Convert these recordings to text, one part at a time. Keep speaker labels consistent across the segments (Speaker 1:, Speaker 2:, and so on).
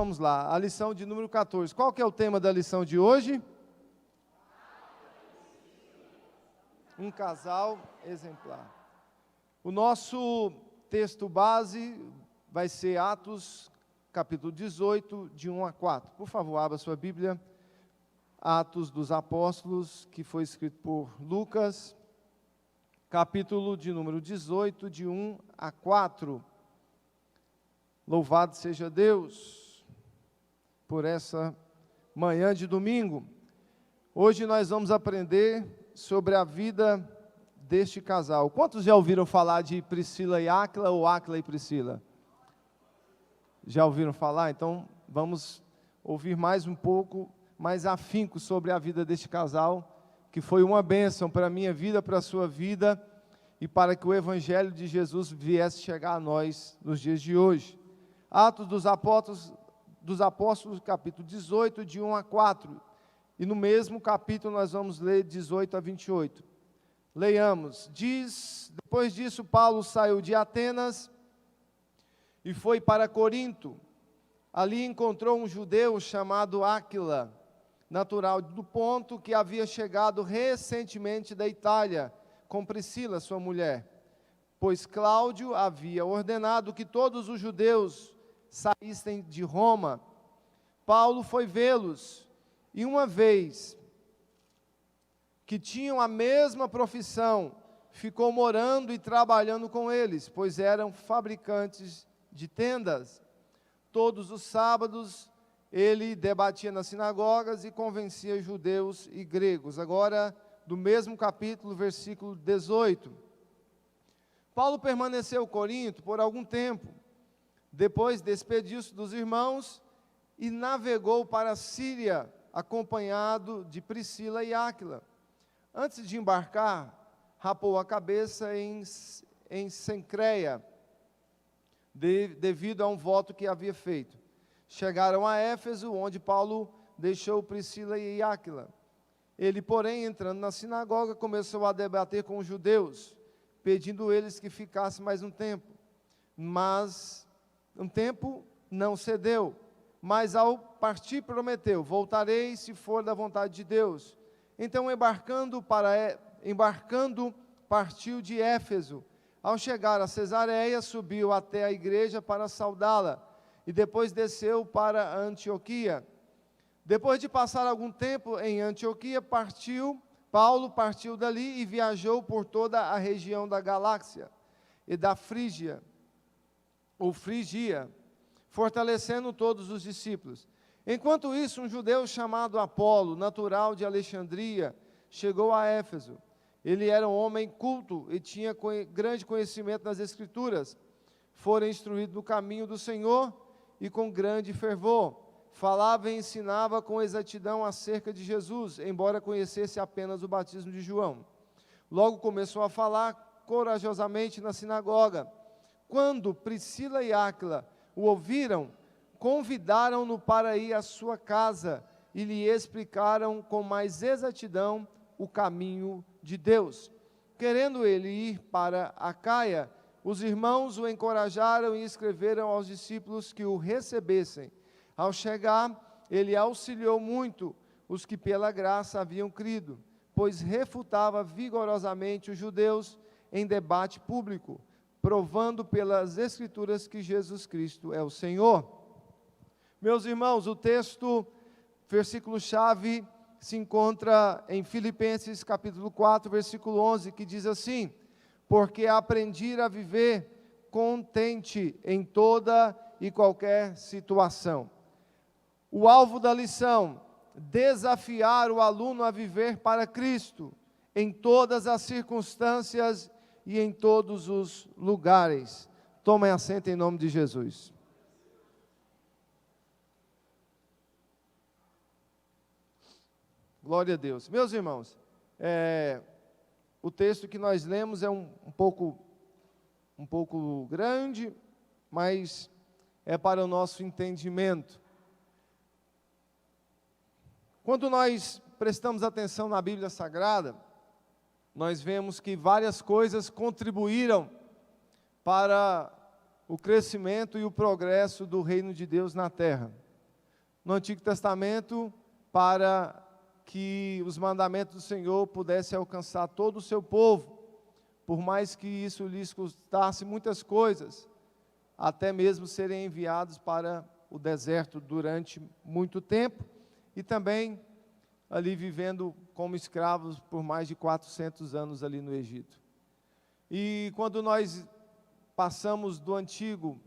Speaker 1: vamos lá, a lição de número 14. Qual que é o tema da lição de hoje? Um casal exemplar. O nosso texto base vai ser Atos, capítulo 18, de 1 a 4. Por favor, abra sua Bíblia. Atos dos Apóstolos, que foi escrito por Lucas, capítulo de número 18, de 1 a 4. Louvado seja Deus por essa manhã de domingo. Hoje nós vamos aprender sobre a vida deste casal. Quantos já ouviram falar de Priscila e Áquila ou Áquila e Priscila? Já ouviram falar? Então vamos ouvir mais um pouco, mais afinco sobre a vida deste casal, que foi uma bênção para a minha vida, para a sua vida, e para que o Evangelho de Jesus viesse chegar a nós nos dias de hoje. Atos dos Apóstolos, capítulo 18, de 1 a 4. E no mesmo capítulo nós vamos ler 18 a 28. Leiamos. Depois disso, Paulo saiu de Atenas e foi para Corinto. Ali encontrou um judeu chamado Áquila, natural do Ponto, que havia chegado recentemente da Itália, com Priscila, sua mulher. Pois Cláudio havia ordenado que todos os judeus saíssem de Roma. Paulo foi vê-los, e uma vez que tinham a mesma profissão, ficou morando e trabalhando com eles, pois eram fabricantes de tendas. Todos os sábados ele debatia nas sinagogas e convencia judeus e gregos. Agora, do mesmo capítulo, versículo 18. Paulo permaneceu em Corinto por algum tempo. Depois despediu-se dos irmãos e navegou para a Síria, acompanhado de Priscila e Áquila. Antes de embarcar, rapou a cabeça em Cencreia, devido a um voto que havia feito. Chegaram a Éfeso, onde Paulo deixou Priscila e Áquila. Ele, porém, entrando na sinagoga, começou a debater com os judeus, pedindo eles que ficassem mais um tempo. Mas um tempo não cedeu, mas ao partir prometeu: voltarei se for da vontade de Deus. Então, embarcando, partiu de Éfeso. Ao chegar a Cesareia, subiu até a igreja para saudá-la, e depois desceu para Antioquia. Depois de passar algum tempo em Antioquia, Paulo partiu dali e viajou por toda a região da Galácia e da Frígia, fortalecendo todos os discípulos. Enquanto isso, um judeu chamado Apolo, natural de Alexandria, chegou a Éfeso. Ele era um homem culto e tinha grande conhecimento nas Escrituras. Fora instruído no caminho do Senhor e com grande fervor. Falava e ensinava com exatidão acerca de Jesus, embora conhecesse apenas o batismo de João. Logo começou a falar corajosamente na sinagoga. Quando Priscila e Áquila o ouviram, convidaram-no para ir à sua casa e lhe explicaram com mais exatidão o caminho de Deus. Querendo ele ir para Acaia, os irmãos o encorajaram e escreveram aos discípulos que o recebessem. Ao chegar, ele auxiliou muito os que pela graça haviam crido, pois refutava vigorosamente os judeus em debate público, provando pelas Escrituras que Jesus Cristo é o Senhor. Meus irmãos, o texto, versículo-chave, se encontra em Filipenses capítulo 4, versículo 11, que diz assim: porque aprendi a viver contente em toda e qualquer situação. O alvo da lição: desafiar o aluno a viver para Cristo, em todas as circunstâncias e em todos os lugares. Tomem assento em nome de Jesus. Glória a Deus. Meus irmãos, o texto que nós lemos é um pouco grande, mas é para o nosso entendimento. Quando nós prestamos atenção na Bíblia Sagrada, nós vemos que várias coisas contribuíram para o crescimento e o progresso do reino de Deus na terra. no Antigo Testamento para que os mandamentos do Senhor pudessem alcançar todo o seu povo, por mais que isso lhes custasse muitas coisas, até mesmo serem enviados para o deserto durante muito tempo, e também ali vivendo como escravos por mais de 400 anos ali no Egito. E quando nós passamos do Antigo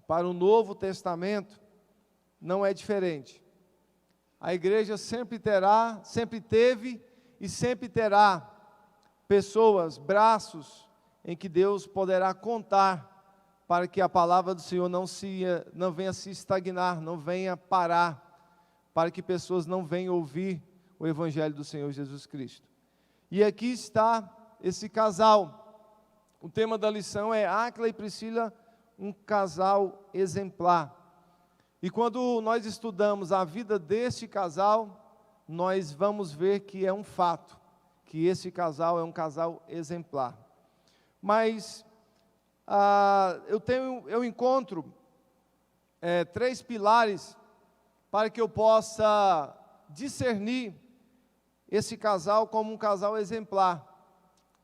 Speaker 1: para o Novo Testamento, não é diferente. A igreja sempre teve e sempre terá pessoas, braços, em que Deus poderá contar para que a palavra do Senhor não venha se estagnar, não venha parar, para que pessoas não venham ouvir o Evangelho do Senhor Jesus Cristo. E aqui está esse casal. O tema da lição é Áquila e Priscila, um casal exemplar. E quando nós estudamos a vida deste casal, nós vamos ver que é um fato, que esse casal é um casal exemplar. Mas eu encontro 3 pilares para que eu possa discernir esse casal como um casal exemplar.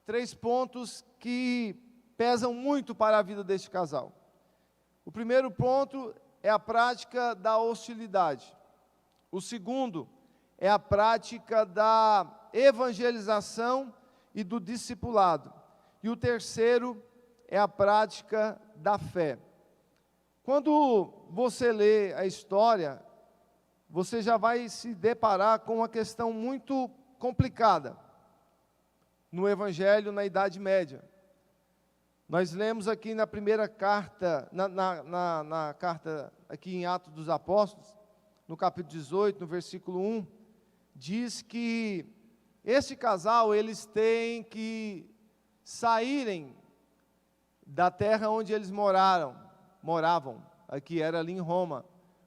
Speaker 1: 3 pontos que pesam muito para a vida deste casal. O primeiro ponto é a prática da hostilidade. O segundo é a prática da evangelização e do discipulado. E o terceiro é a prática da fé. Quando você lê a história, você já vai se deparar com uma questão muito complicada no Evangelho na Idade Média. Nós lemos aqui na primeira carta, na carta aqui em Atos dos Apóstolos, no capítulo 18, no versículo 1, diz que esse casal, eles têm que saírem da terra onde eles moravam, aqui era ali em Roma,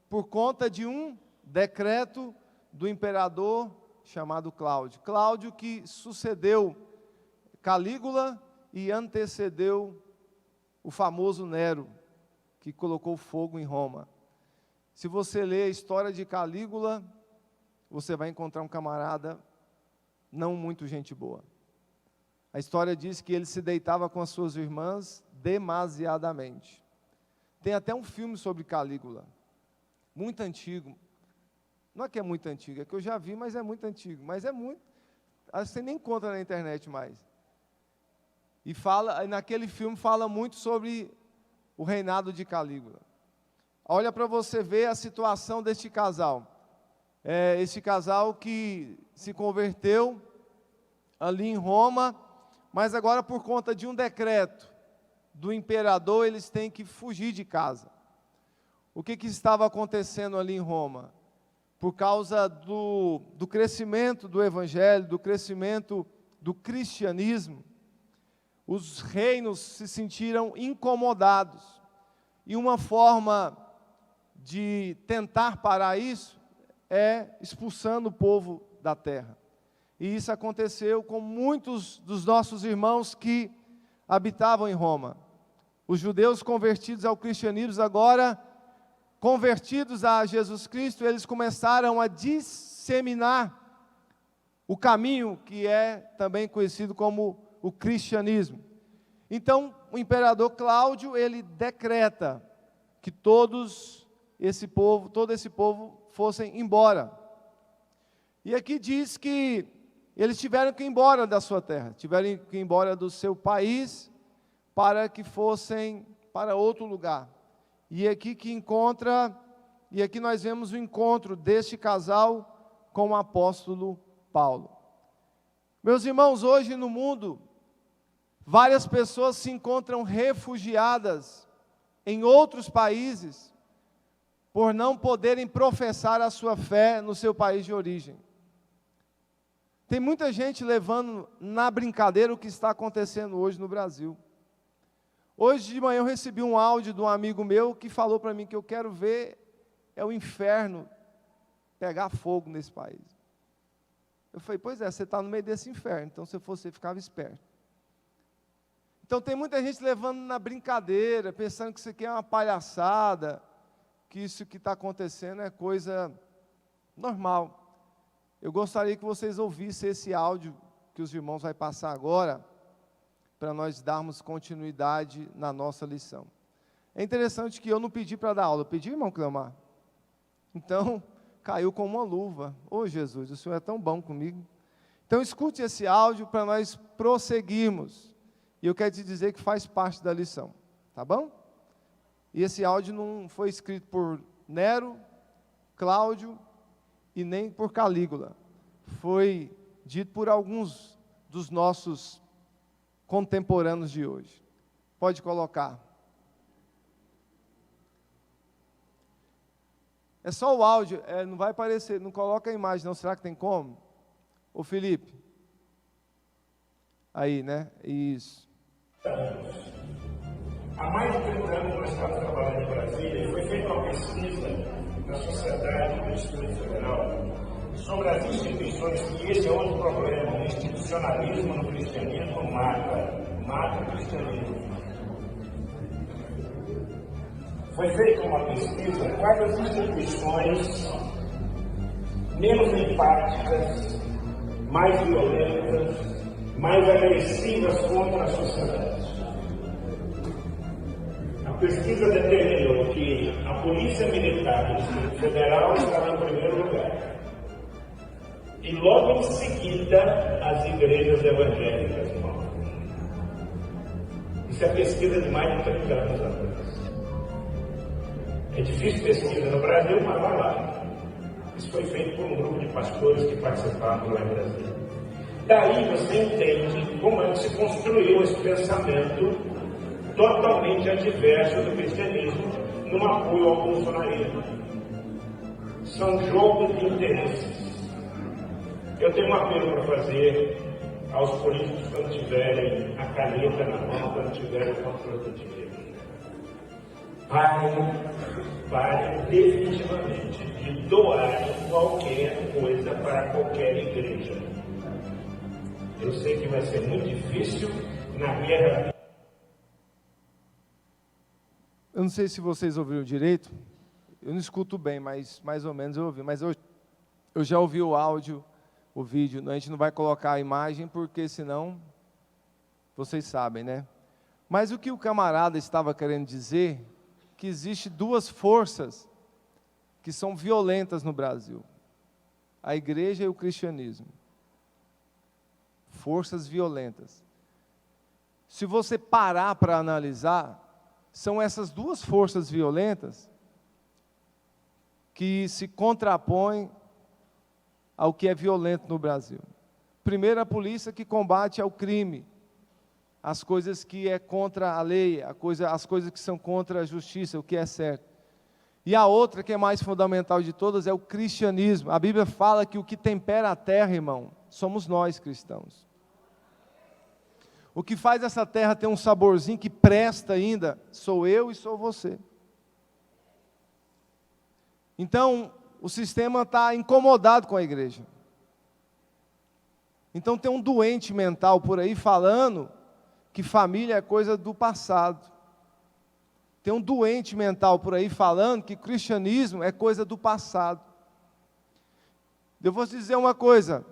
Speaker 1: por conta de um decreto do imperador chamado Cláudio. Cláudio que sucedeu Calígula e antecedeu o famoso Nero, que colocou fogo em Roma. Se você ler a história de Calígula, você vai encontrar um camarada não muito gente boa. A história diz que ele se deitava com as suas irmãs demasiadamente. Tem até um filme sobre Calígula, muito antigo. Não é que é muito antigo, é que eu já vi, mas é muito antigo. Mas é muito, acho que você nem encontra na internet mais. E naquele filme fala muito sobre o reinado de Calígula. Olha para você ver a situação deste casal. Esse casal que se converteu ali em Roma, mas agora por conta de um decreto do imperador, eles têm que fugir de casa. O que estava acontecendo ali em Roma? Por causa do crescimento do Evangelho, do crescimento do cristianismo, os reinos se sentiram incomodados. E uma forma de tentar parar isso é expulsando o povo da terra. E isso aconteceu com muitos dos nossos irmãos que habitavam em Roma. Os judeus convertidos ao cristianismo, agora convertidos a Jesus Cristo, eles começaram a disseminar o caminho que é também conhecido como o cristianismo. Então, o imperador Cláudio, ele decreta que todo esse povo fossem embora. E aqui diz que eles tiveram que ir embora da sua terra, tiveram que ir embora do seu país, para que fossem para outro lugar. E aqui nós vemos o encontro deste casal com o apóstolo Paulo. Meus irmãos, hoje no mundo, várias pessoas se encontram refugiadas em outros países, por não poderem professar a sua fé no seu país de origem. Tem muita gente levando na brincadeira o que está acontecendo hoje no Brasil. Hoje de manhã eu recebi um áudio de um amigo meu que falou para mim que eu quero ver o inferno pegar fogo nesse país. Eu falei, pois é, você está no meio desse inferno, então se fosse você ficava esperto. Então tem muita gente levando na brincadeira, pensando que isso aqui é uma palhaçada, que isso que está acontecendo é coisa normal. Eu gostaria que vocês ouvissem esse áudio que os irmãos vão passar agora, para nós darmos continuidade na nossa lição. É interessante que eu não pedi para dar aula, eu pedi, irmão Cleomar. Então, caiu como uma luva. Ô Jesus, o Senhor é tão bom comigo. Então, escute esse áudio para nós prosseguirmos. E eu quero te dizer que faz parte da lição, tá bom? E esse áudio não foi escrito por Nero, Cláudio e nem por Calígula. Foi dito por alguns dos nossos contemporâneos de hoje. Pode colocar. É só o áudio, não vai aparecer, não coloca a imagem não, será que tem como? Ô Felipe. Aí, né? Isso.
Speaker 2: Há mais de 30 anos nós estamos trabalhando em Brasília e foi feita uma pesquisa na sociedade do Distrito Federal sobre as instituições, que esse é outro problema, o institucionalismo no cristianismo mata o cristianismo. Foi feita uma pesquisa quais as instituições menos empáticas, mais violentas, mais agressivas contra a sociedade. A pesquisa determinou que a Polícia Militar do Distrito Federal estava em primeiro lugar. E logo em seguida, as igrejas evangélicas. Isso é pesquisa de mais de 30 anos atrás. É difícil pesquisa no Brasil, mas vai lá. Isso foi feito por um grupo de pastores que participaram lá em Brasília. Daí você entende como é que se construiu esse pensamento totalmente adverso do cristianismo no apoio ao bolsonarismo. São jogos de interesses. Eu tenho um apelo para fazer aos políticos quando tiverem a caneta na mão, quando tiverem o controle do dinheiro. Parem definitivamente de doar qualquer coisa para qualquer igreja. Eu sei que vai ser muito difícil na guerra.
Speaker 1: Eu não sei se vocês ouviram direito, eu não escuto bem, mas mais ou menos eu ouvi. Mas eu já ouvi o áudio, o vídeo, a gente não vai colocar a imagem, porque senão, vocês sabem, né? Mas o que o camarada estava querendo dizer, que existe duas forças que são violentas no Brasil. A igreja e o cristianismo. Forças violentas. Se você parar para analisar, são essas duas forças violentas que se contrapõem ao que é violento no Brasil. Primeiro, a polícia que combate ao crime, as coisas que é contra a lei, as coisas que são contra a justiça, o que é certo. E a outra, que é mais fundamental de todas, é o cristianismo. A Bíblia fala que o que tempera a terra, irmão, somos nós cristãos. O que faz essa terra ter um saborzinho que presta ainda, sou eu e sou você. Então, o sistema está incomodado com a igreja. Então tem um doente mental por aí falando que família é coisa do passado. Tem um doente mental por aí falando que cristianismo é coisa do passado. Eu vou te dizer uma coisa,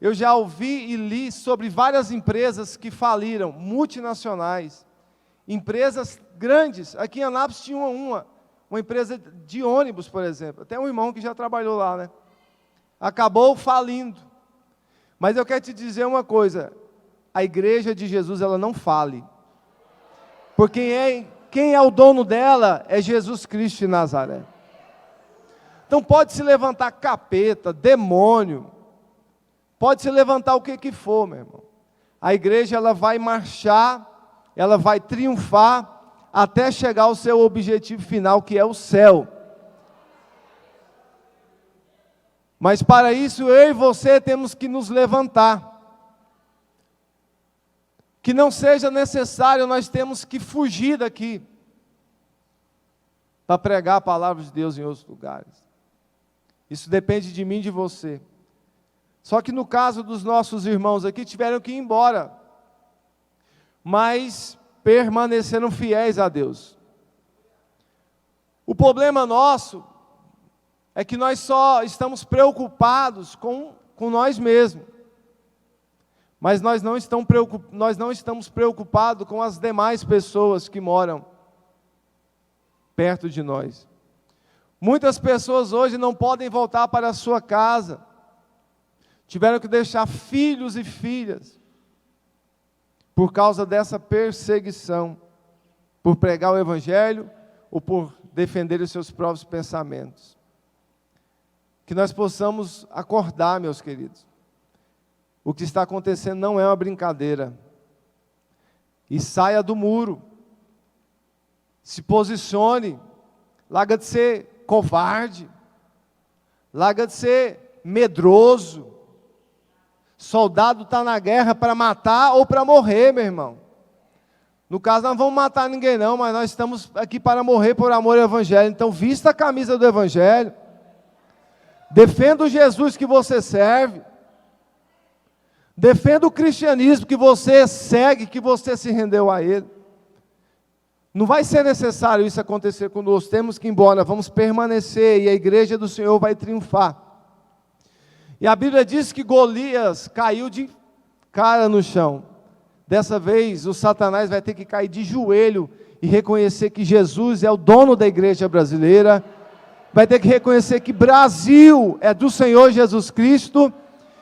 Speaker 1: eu já ouvi e li sobre várias empresas que faliram, multinacionais, empresas grandes. Aqui em Anápolis tinha uma empresa de ônibus, por exemplo, até um irmão que já trabalhou lá, né? Acabou falindo. Mas eu quero te dizer uma coisa, a igreja de Jesus, ela não fale, porque quem é o dono dela é Jesus Cristo de Nazaré. Então pode se levantar capeta, demônio, pode se levantar o que for, meu irmão. A igreja, ela vai marchar, ela vai triunfar, até chegar ao seu objetivo final, que é o céu. Mas para isso, eu e você temos que nos levantar. Que não seja necessário, nós temos que fugir daqui, para pregar a palavra de Deus em outros lugares. Isso depende de mim e de você. Só que no caso dos nossos irmãos aqui, tiveram que ir embora, mas permaneceram fiéis a Deus. O problema nosso é que nós só estamos preocupados com nós mesmos. Mas nós não estamos preocupados com as demais pessoas que moram perto de nós. Muitas pessoas hoje não podem voltar para a sua casa. Tiveram que deixar filhos e filhas por causa dessa perseguição, por pregar o Evangelho ou por defender os seus próprios pensamentos. Que nós possamos acordar, meus queridos. O que está acontecendo não é uma brincadeira. E saia do muro. Se posicione. Larga de ser covarde. Larga de ser medroso. Soldado está na guerra para matar ou para morrer, meu irmão. No caso, nós não vamos matar ninguém não, mas nós estamos aqui para morrer por amor ao Evangelho. Então, vista a camisa do Evangelho. Defenda o Jesus que você serve. Defenda o cristianismo que você segue, que você se rendeu a ele. Não vai ser necessário isso acontecer conosco. Temos que ir embora, vamos permanecer e a igreja do Senhor vai triunfar. E a Bíblia diz que Golias caiu de cara no chão. Dessa vez, o Satanás vai ter que cair de joelho e reconhecer que Jesus é o dono da igreja brasileira. Vai ter que reconhecer que Brasil é do Senhor Jesus Cristo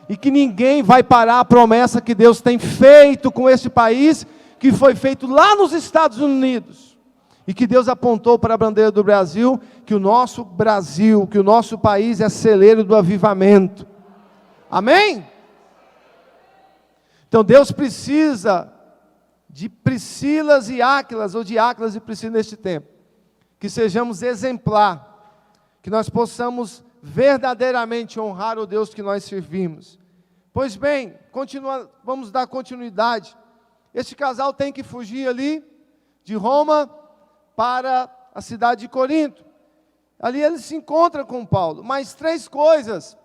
Speaker 1: e que ninguém vai parar a promessa que Deus tem feito com este país, que foi feito lá nos Estados Unidos, e que Deus apontou para a bandeira do Brasil, que o nosso Brasil, que o nosso país é celeiro do avivamento. Amém? Então Deus precisa de Priscilas e Áquilas, ou de Áquilas e Priscilas neste tempo, que sejamos exemplar, que nós possamos verdadeiramente honrar o Deus que nós servimos. Pois bem, vamos dar continuidade. Este casal tem que fugir ali de Roma para a cidade de Corinto. Ali ele se encontra com Paulo, mas 3 coisas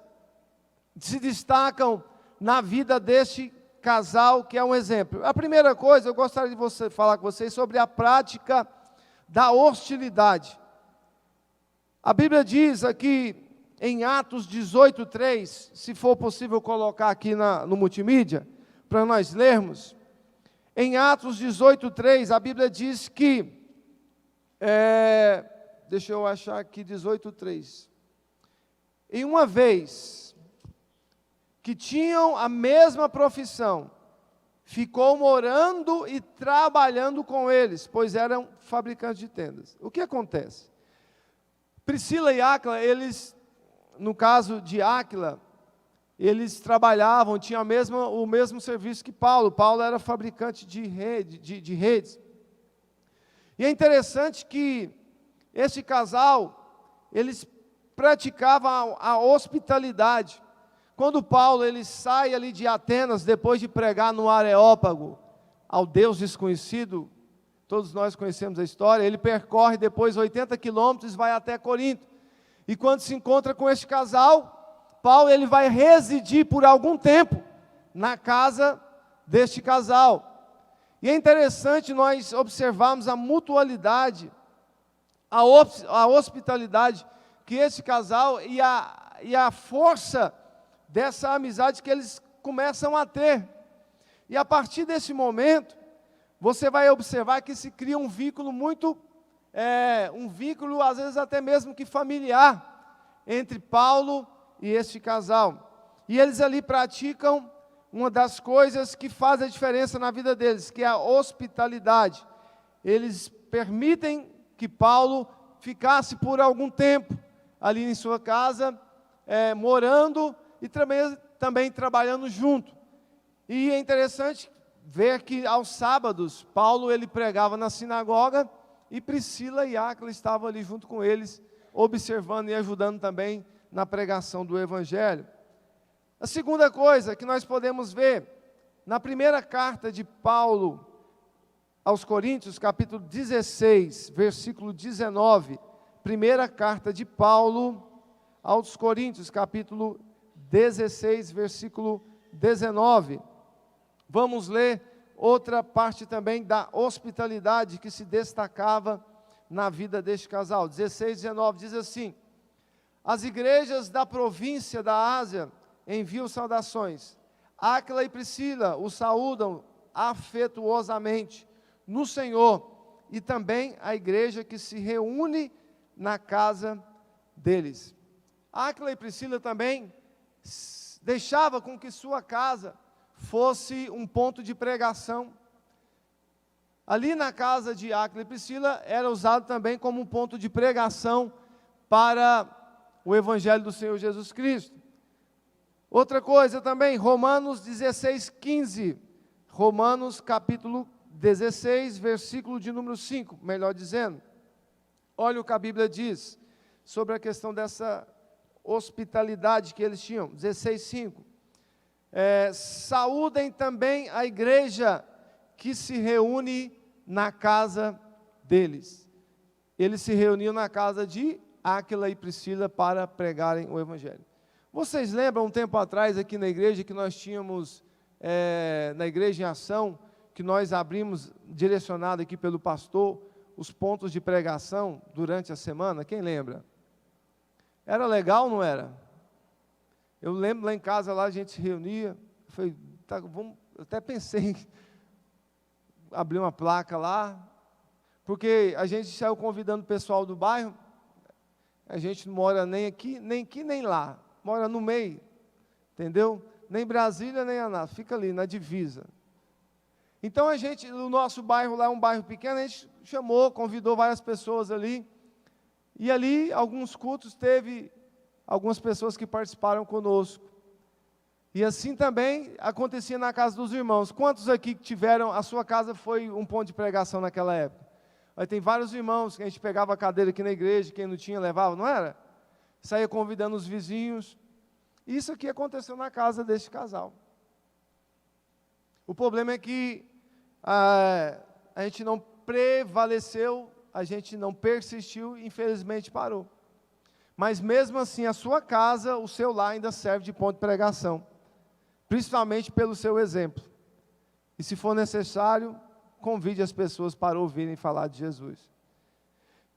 Speaker 1: se destacam na vida deste casal, que é um exemplo. A primeira coisa, eu gostaria de falar com vocês sobre a prática da hostilidade. A Bíblia diz aqui em Atos 18:3, se for possível colocar aqui no multimídia, para nós lermos. Em Atos 18:3, a Bíblia diz que, deixa eu achar aqui 18:3. Em uma vez que tinham a mesma profissão, ficou morando e trabalhando com eles, pois eram fabricantes de tendas. O que acontece? Priscila e Áquila, eles, no caso de Áquila, eles trabalhavam, tinham o mesmo serviço que Paulo. Paulo era fabricante de redes. E é interessante que esse casal, eles praticavam a hospitalidade. Quando Paulo ele sai ali de Atenas, depois de pregar no Areópago, ao Deus desconhecido, todos nós conhecemos a história, ele percorre depois 80 quilômetros e vai até Corinto. E quando se encontra com este casal, Paulo ele vai residir por algum tempo na casa deste casal. E é interessante nós observarmos a mutualidade, a hospitalidade que esse casal e a força dessa amizade que eles começam a ter. E a partir desse momento, você vai observar que se cria um vínculo um vínculo às vezes até mesmo que familiar, entre Paulo e este casal. E eles ali praticam uma das coisas que faz a diferença na vida deles, que é a hospitalidade. Eles permitem que Paulo ficasse por algum tempo ali em sua casa, morando e também trabalhando junto. E é interessante ver que aos sábados, Paulo ele pregava na sinagoga e Priscila e Áquila estavam ali junto com eles, observando e ajudando também na pregação do Evangelho. A segunda coisa que nós podemos ver, na primeira carta de Paulo aos Coríntios, capítulo 16, versículo 19, primeira carta de Paulo aos Coríntios, capítulo 16, versículo 19. Vamos ler outra parte também da hospitalidade que se destacava na vida deste casal. 16, 19 diz assim: as igrejas da província da Ásia enviam saudações. Áquila e Priscila o saúdam afetuosamente no Senhor, e também a igreja que se reúne na casa deles. Áquila e Priscila também deixava com que sua casa fosse um ponto de pregação. Ali na casa de Áquila e Priscila era usado também como um ponto de pregação para o Evangelho do Senhor Jesus Cristo. Outra coisa também, Romanos 16, 15. Romanos capítulo 16, versículo de número 5, melhor dizendo. Olha o que a Bíblia diz sobre a questão dessa hospitalidade que eles tinham. 16, 5. Saúdem também a igreja que se reúne na casa deles. Eles se reuniam na casa de Áquila e Priscila para pregarem o Evangelho. Vocês lembram um tempo atrás aqui na igreja que nós tínhamos, na igreja em ação, que nós abrimos, direcionado aqui pelo pastor, os pontos de pregação durante a semana? Quem lembra? Era legal, não era? Eu lembro lá em casa, lá a gente se reunia, eu até pensei em abrir uma placa lá, porque a gente saiu convidando o pessoal do bairro, a gente não mora nem aqui, nem lá, mora no meio, entendeu? Nem Brasília, nem Anápolis, fica ali na divisa. Então a gente, o nosso bairro lá é um bairro pequeno, a gente chamou, convidou várias pessoas ali, e ali, alguns cultos, teve algumas pessoas que participaram conosco. E assim também acontecia na casa dos irmãos. Quantos aqui que tiveram, a sua casa foi um ponto de pregação naquela época? Aí tem vários irmãos que a gente pegava a cadeira aqui na igreja, quem não tinha levava, não era? Saía convidando os vizinhos. Isso aqui aconteceu na casa deste casal. O problema é que a gente não prevaleceu, a gente não persistiu, infelizmente parou. Mas mesmo assim, a sua casa, o seu lar ainda serve de ponto de pregação, principalmente pelo seu exemplo. E se for necessário, convide as pessoas para ouvirem falar de Jesus.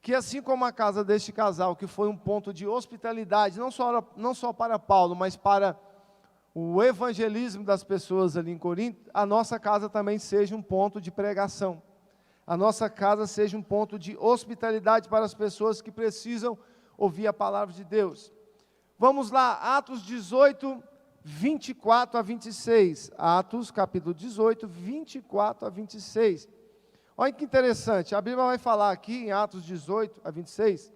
Speaker 1: Que assim como a casa deste casal, que foi um ponto de hospitalidade, não só para Paulo, mas para o evangelismo das pessoas ali em Corinto, a nossa casa também seja um ponto de pregação. A nossa casa seja um ponto de hospitalidade para as pessoas que precisam ouvir a palavra de Deus. Vamos lá, Atos 18, 24 a 26. Atos, capítulo 18, 24 a 26. Olha que interessante, a Bíblia vai falar aqui em Atos 18 a 26,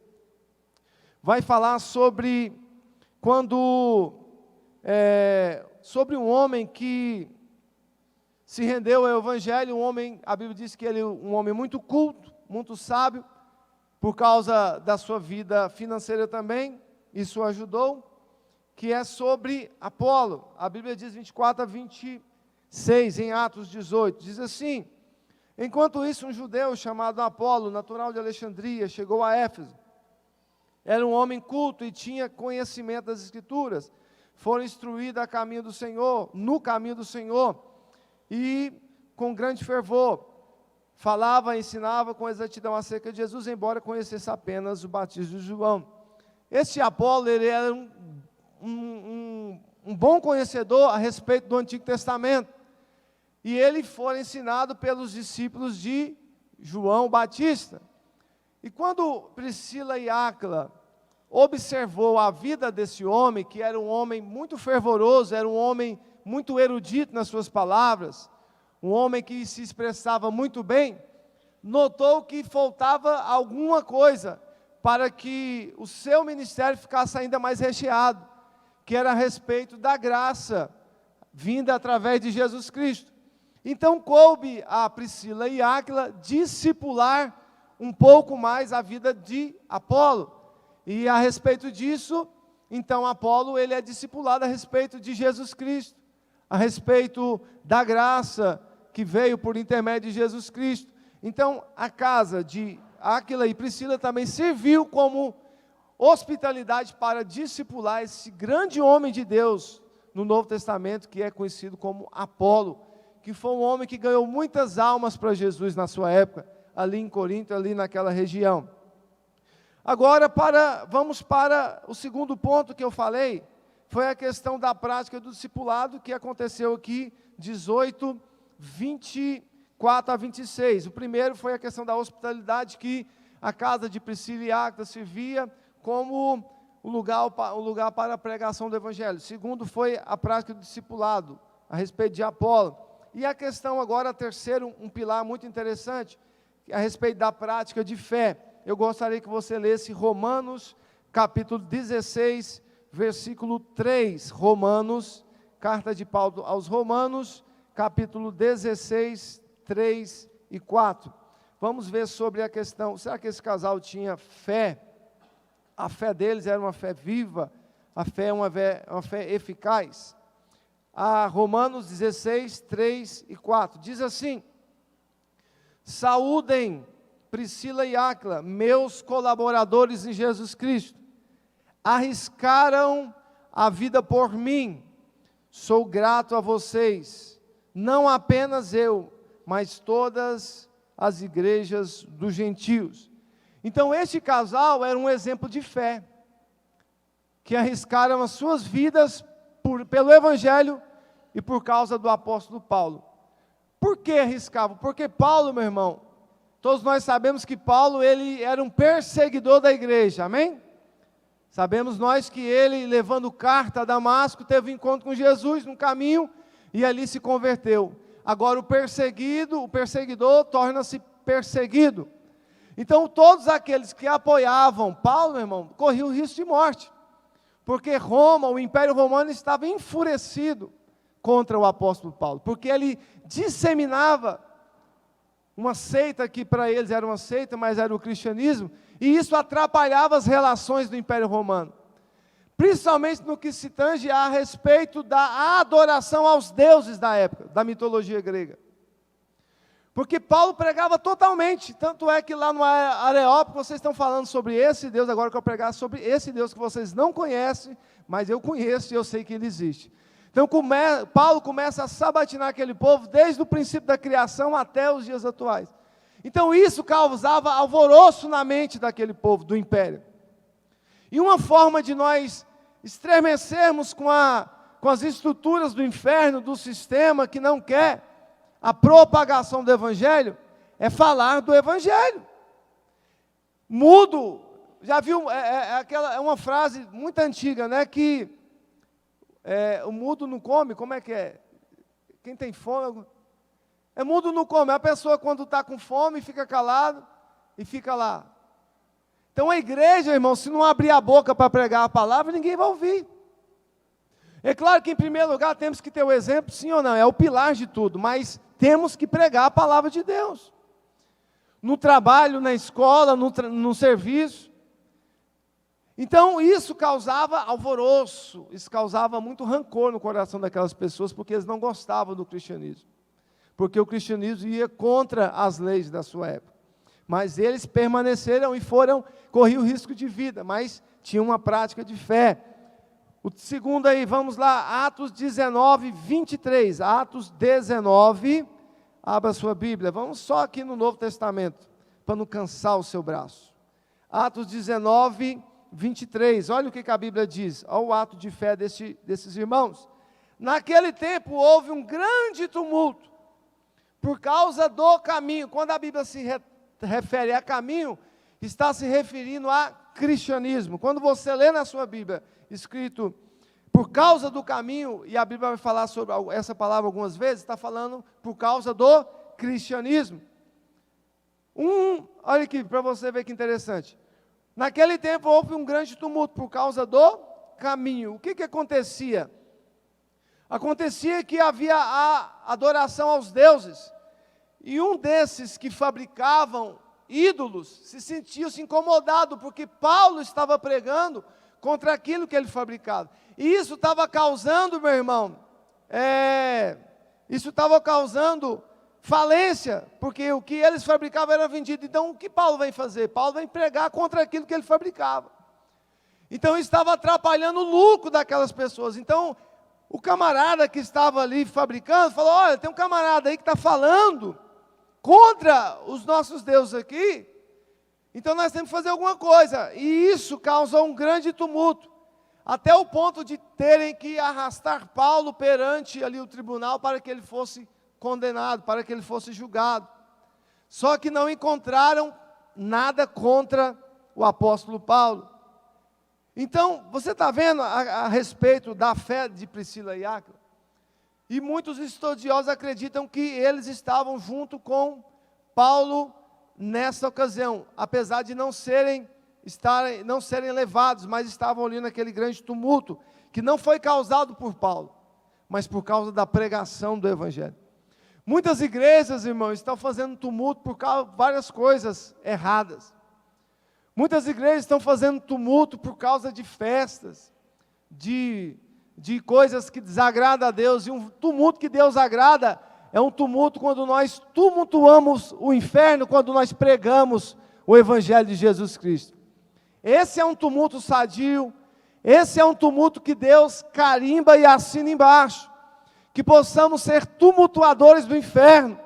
Speaker 1: vai falar sobre sobre um homem que se rendeu ao Evangelho, a Bíblia diz que ele é um homem muito culto, muito sábio, por causa da sua vida financeira também, isso o ajudou, que é sobre Apolo. A Bíblia diz 24 a 26, em Atos 18, diz assim: enquanto isso, um judeu chamado Apolo, natural de Alexandria, chegou a Éfeso. Era um homem culto e tinha conhecimento das Escrituras. Foram instruídos a caminho do Senhor, no caminho do Senhor, e com grande fervor, falava e ensinava com exatidão acerca de Jesus, embora conhecesse apenas o batismo de João. Este Apolo, ele era um bom conhecedor a respeito do Antigo Testamento, e ele foi ensinado pelos discípulos de João Batista. E quando Priscila e Áquila observou a vida desse homem, que era um homem muito fervoroso, era um homem muito erudito nas suas palavras, um homem que se expressava muito bem, notou que faltava alguma coisa para que o seu ministério ficasse ainda mais recheado, que era a respeito da graça vinda através de Jesus Cristo. Então coube a Priscila e Áquila discipular um pouco mais a vida de Apolo. E a respeito disso, então Apolo ele é discipulado a respeito de Jesus Cristo, a respeito da graça que veio por intermédio de Jesus Cristo. Então a casa de Áquila e Priscila também serviu como hospitalidade para discipular esse grande homem de Deus no Novo Testamento, que é conhecido como Apolo, que foi um homem que ganhou muitas almas para Jesus na sua época, ali em Corinto, ali naquela região. Agora, vamos para o segundo ponto que eu falei, foi a questão da prática do discipulado, que aconteceu aqui, 18, 24 a 26. O primeiro foi a questão da hospitalidade, que a casa de Priscila e Áquila servia como o lugar para a pregação do Evangelho. O segundo foi a prática do discipulado, a respeito de Apolo. E a questão agora, terceiro, um pilar muito interessante, a respeito da prática de fé. Eu gostaria que você lesse Romanos, capítulo 16, versículo 3. Romanos, carta de Paulo aos Romanos, capítulo 16, 3 e 4. Vamos ver sobre a questão, será que esse casal tinha fé? A fé deles era uma fé viva, a fé é uma fé eficaz. Romanos 16, 3 e 4, diz assim: saúdem Priscila e Áquila, meus colaboradores em Jesus Cristo, arriscaram a vida por mim, sou grato a vocês, não apenas eu, mas todas as igrejas dos gentios. Então este casal era um exemplo de fé, que arriscaram as suas vidas pelo Evangelho e por causa do apóstolo Paulo. Por que arriscavam? Porque Paulo, meu irmão, todos nós sabemos que Paulo, ele era um perseguidor da igreja, amém? Sabemos nós que ele, levando carta a Damasco, teve um encontro com Jesus no caminho, e ali se converteu. Agora o perseguidor torna-se perseguido. Então todos aqueles que apoiavam Paulo, meu irmão, corriam o risco de morte, porque Roma, o Império Romano, estava enfurecido contra o apóstolo Paulo, porque ele disseminava uma seita que para eles era uma seita, mas era o cristianismo, e isso atrapalhava as relações do Império Romano, principalmente no que se tange a respeito da adoração aos deuses da época, da mitologia grega. Porque Paulo pregava totalmente, tanto é que lá no Areópago vocês estão falando sobre esse Deus, agora que eu pregar sobre esse Deus que vocês não conhecem, mas eu conheço e eu sei que ele existe. Então Paulo começa a sabatinar aquele povo desde o princípio da criação até os dias atuais. Então isso causava alvoroço na mente daquele povo, do império. E uma forma de nós estremecermos com as estruturas do inferno, do sistema que não quer a propagação do Evangelho, é falar do Evangelho. Mudo, já viu, é uma frase muito antiga, né, que o mudo não come, como é que é? Quem tem fome, mudo não come, a pessoa quando está com fome fica calado e fica lá. Então a igreja, irmão, se não abrir a boca para pregar a palavra, ninguém vai ouvir. É claro que em primeiro lugar temos que ter o exemplo, sim ou não, é o pilar de tudo, mas temos que pregar a palavra de Deus. No trabalho, na escola, no serviço. Então isso causava alvoroço, isso causava muito rancor no coração daquelas pessoas, porque eles não gostavam do cristianismo. Porque o cristianismo ia contra as leis da sua época. Mas eles permaneceram e corriam risco de vida, mas tinham uma prática de fé. O segundo aí, vamos lá, Atos 19, 23. Atos 19, abra a sua Bíblia. Vamos só aqui no Novo Testamento, para não cansar o seu braço. Atos 19, 23. Olha o que a Bíblia diz. Olha o ato de fé desses irmãos. Naquele tempo houve um grande tumulto, por causa do caminho. Quando a Bíblia se refere a caminho, está se referindo a cristianismo. Quando você lê na sua Bíblia, escrito, por causa do caminho, e a Bíblia vai falar sobre essa palavra algumas vezes, está falando por causa do cristianismo. Olha aqui, para você ver que interessante. Naquele tempo houve um grande tumulto por causa do caminho. O que acontecia? Acontecia que havia a adoração aos deuses, e um desses que fabricavam ídolos se incomodado, porque Paulo estava pregando contra aquilo que ele fabricava, e isso estava causando, meu irmão, isso estava causando falência, porque o que eles fabricavam era vendido. Então o que Paulo vem fazer? Paulo vem pregar contra aquilo que ele fabricava. Então estava atrapalhando o lucro daquelas pessoas. Então o camarada que estava ali fabricando falou: olha, tem um camarada aí que está falando contra os nossos deuses aqui, então nós temos que fazer alguma coisa. E isso causou um grande tumulto, até o ponto de terem que arrastar Paulo perante ali o tribunal para que ele fosse condenado, para que ele fosse julgado. Só que não encontraram nada contra o apóstolo Paulo. Então, você está vendo a respeito da fé de Priscila e Áquila? E muitos estudiosos acreditam que eles estavam junto com Paulo nessa ocasião, apesar de não serem levados, mas estavam ali naquele grande tumulto, que não foi causado por Paulo, mas por causa da pregação do Evangelho. Muitas igrejas, irmãos, estão fazendo tumulto por causa de várias coisas erradas. Muitas igrejas estão fazendo tumulto por causa de festas, de coisas que desagradam a Deus. E um tumulto que Deus agrada é um tumulto quando nós tumultuamos o inferno, quando nós pregamos o Evangelho de Jesus Cristo. Esse é um tumulto sadio, esse é um tumulto que Deus carimba e assina embaixo. Que possamos ser tumultuadores do inferno.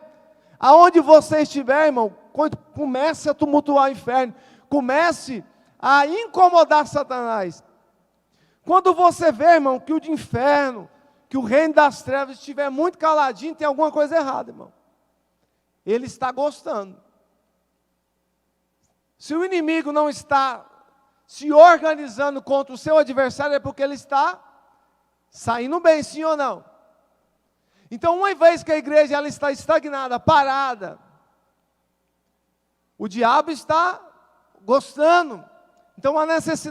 Speaker 1: Aonde você estiver, irmão, comece a tumultuar o inferno. Comece a incomodar Satanás. Quando você vê, irmão, que o inferno, que o reino das trevas estiver muito caladinho, tem alguma coisa errada, irmão. Ele está gostando. Se o inimigo não está se organizando contra o seu adversário, é porque ele está saindo bem, sim ou não? Então, uma vez que a igreja ela está estagnada, parada, o diabo está gostando. Então,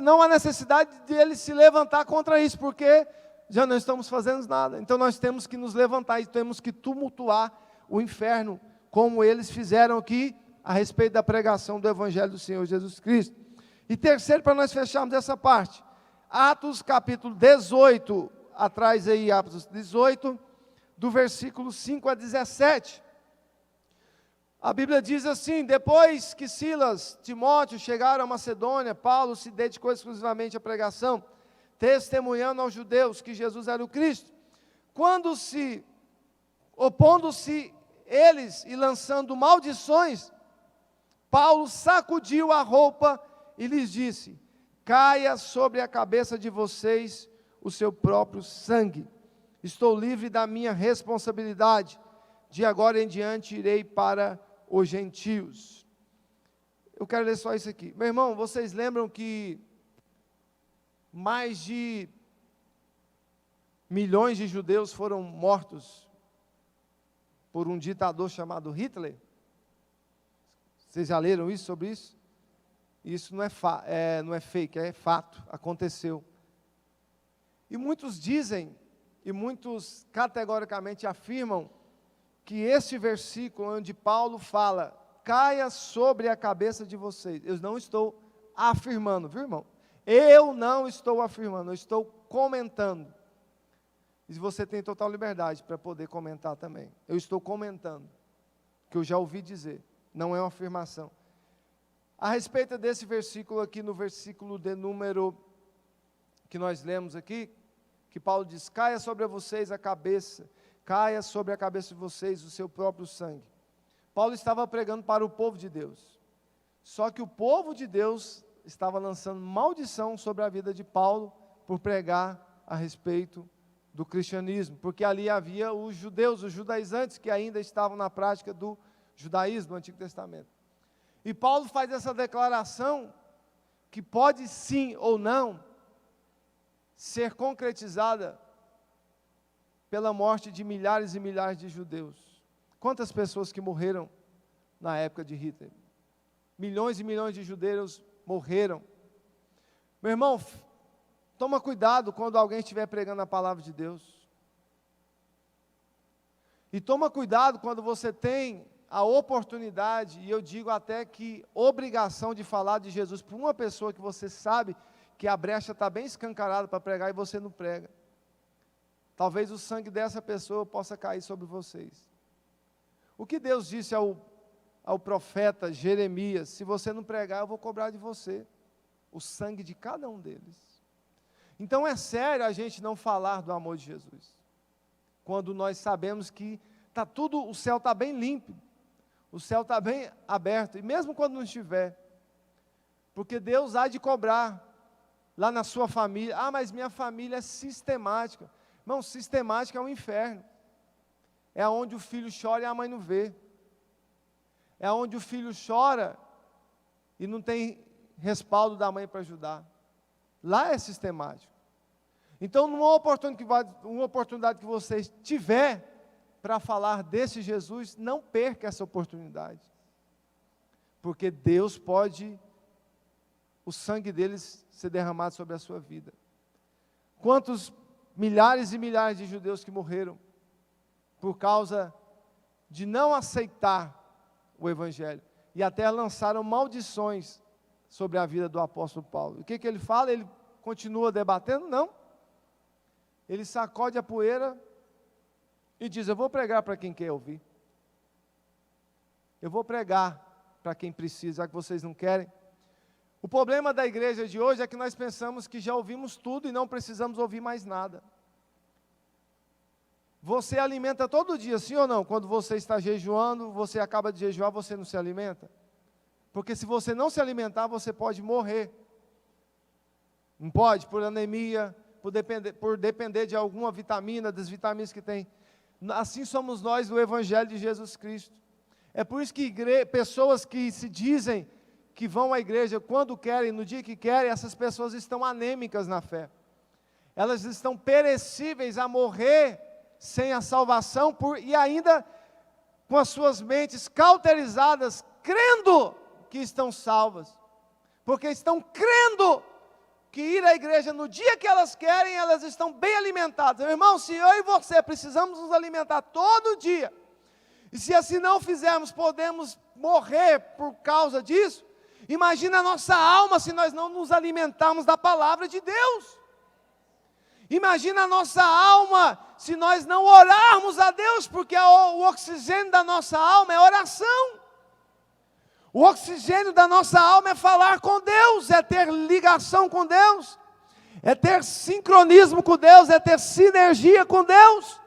Speaker 1: não há necessidade de ele se levantar contra isso, porque já não estamos fazendo nada. Então, nós temos que nos levantar e temos que tumultuar o inferno, como eles fizeram aqui, a respeito da pregação do Evangelho do Senhor Jesus Cristo. E terceiro, para nós fecharmos essa parte, Atos capítulo 18, atrás aí, Atos 18, do versículo 5 a 17. A Bíblia diz assim: depois que Silas, Timóteo chegaram a Macedônia, Paulo se dedicou exclusivamente à pregação, testemunhando aos judeus que Jesus era o Cristo. Opondo-se eles e lançando maldições, Paulo sacudiu a roupa e lhes disse: caia sobre a cabeça de vocês o seu próprio sangue. Estou livre da minha responsabilidade. De agora em diante irei para os gentios. Eu quero ler só isso aqui. Meu irmão, vocês lembram que mais de milhões de judeus foram mortos por um ditador chamado Hitler? Vocês já leram isso, sobre isso? Isso não é fake, é fato, aconteceu. E muitos dizem, e muitos categoricamente afirmam, que este versículo onde Paulo fala, caia sobre a cabeça de vocês. Eu não estou afirmando, viu, irmão? Eu não estou afirmando, eu estou comentando. E você tem total liberdade para poder comentar também. Eu estou comentando, que eu já ouvi dizer, não é uma afirmação. A respeito desse versículo aqui, no versículo de número que nós lemos aqui, que Paulo diz: caia sobre vocês a cabeça, caia sobre a cabeça de vocês o seu próprio sangue. Paulo estava pregando para o povo de Deus. Só que o povo de Deus estava lançando maldição sobre a vida de Paulo por pregar a respeito do cristianismo, porque ali havia os judeus, os judaizantes que ainda estavam na prática do judaísmo, do Antigo Testamento. E Paulo faz essa declaração que pode sim ou não ser concretizada pela morte de milhares e milhares de judeus. Quantas pessoas que morreram na época de Hitler? Milhões e milhões de judeus morreram. Meu irmão, toma cuidado quando alguém estiver pregando a palavra de Deus. E toma cuidado quando você tem a oportunidade, e eu digo até que obrigação de falar de Jesus para uma pessoa que você sabe que a brecha está bem escancarada para pregar e você não prega. Talvez o sangue dessa pessoa possa cair sobre vocês. O que Deus disse ao profeta Jeremias: se você não pregar, eu vou cobrar de você o sangue de cada um deles. Então é sério a gente não falar do amor de Jesus, quando nós sabemos que o céu está bem limpo, O céu está bem aberto, e mesmo quando não estiver, porque Deus há de cobrar lá na sua família. Ah, mas minha família é sistemática. Irmão, sistemática é um inferno. É onde o filho chora e a mãe não vê. É onde o filho chora e não tem respaldo da mãe para ajudar. Lá é sistemático. Então, numa oportunidade que você tiver para falar desse Jesus, não perca essa oportunidade. Porque Deus pode, o sangue deles ser derramado sobre a sua vida. Quantos milhares e milhares de judeus que morreram por causa de não aceitar o Evangelho, e até lançaram maldições sobre a vida do apóstolo Paulo. O que ele fala? Ele continua debatendo? Não. Ele sacode a poeira e diz: eu vou pregar para quem quer ouvir. Eu vou pregar para quem precisa, já que vocês não querem. O problema da igreja de hoje é que nós pensamos que já ouvimos tudo e não precisamos ouvir mais nada. Você alimenta todo dia, sim ou não? Quando você está jejuando, você acaba de jejuar, você não se alimenta? Porque se você não se alimentar, você pode morrer. Não pode? Por anemia, por depender de alguma vitamina, das vitaminas que tem. Assim somos nós do Evangelho de Jesus Cristo. É por isso que pessoas que se dizem que vão à igreja quando querem, no dia que querem, essas pessoas estão anêmicas na fé. Elas estão perecíveis a morrer sem a salvação, e ainda com as suas mentes cauterizadas, crendo que estão salvas, porque estão crendo que ir à igreja no dia que elas querem, elas estão bem alimentadas. Meu irmão, se eu e você precisamos nos alimentar todo dia, e se assim não fizermos, podemos morrer por causa disso. Imagina a nossa alma se nós não nos alimentarmos da palavra de Deus. Imagina a nossa alma se nós não orarmos a Deus, porque o oxigênio da nossa alma é oração. O oxigênio da nossa alma é falar com Deus, é ter ligação com Deus, é ter sincronismo com Deus, é ter sinergia com Deus.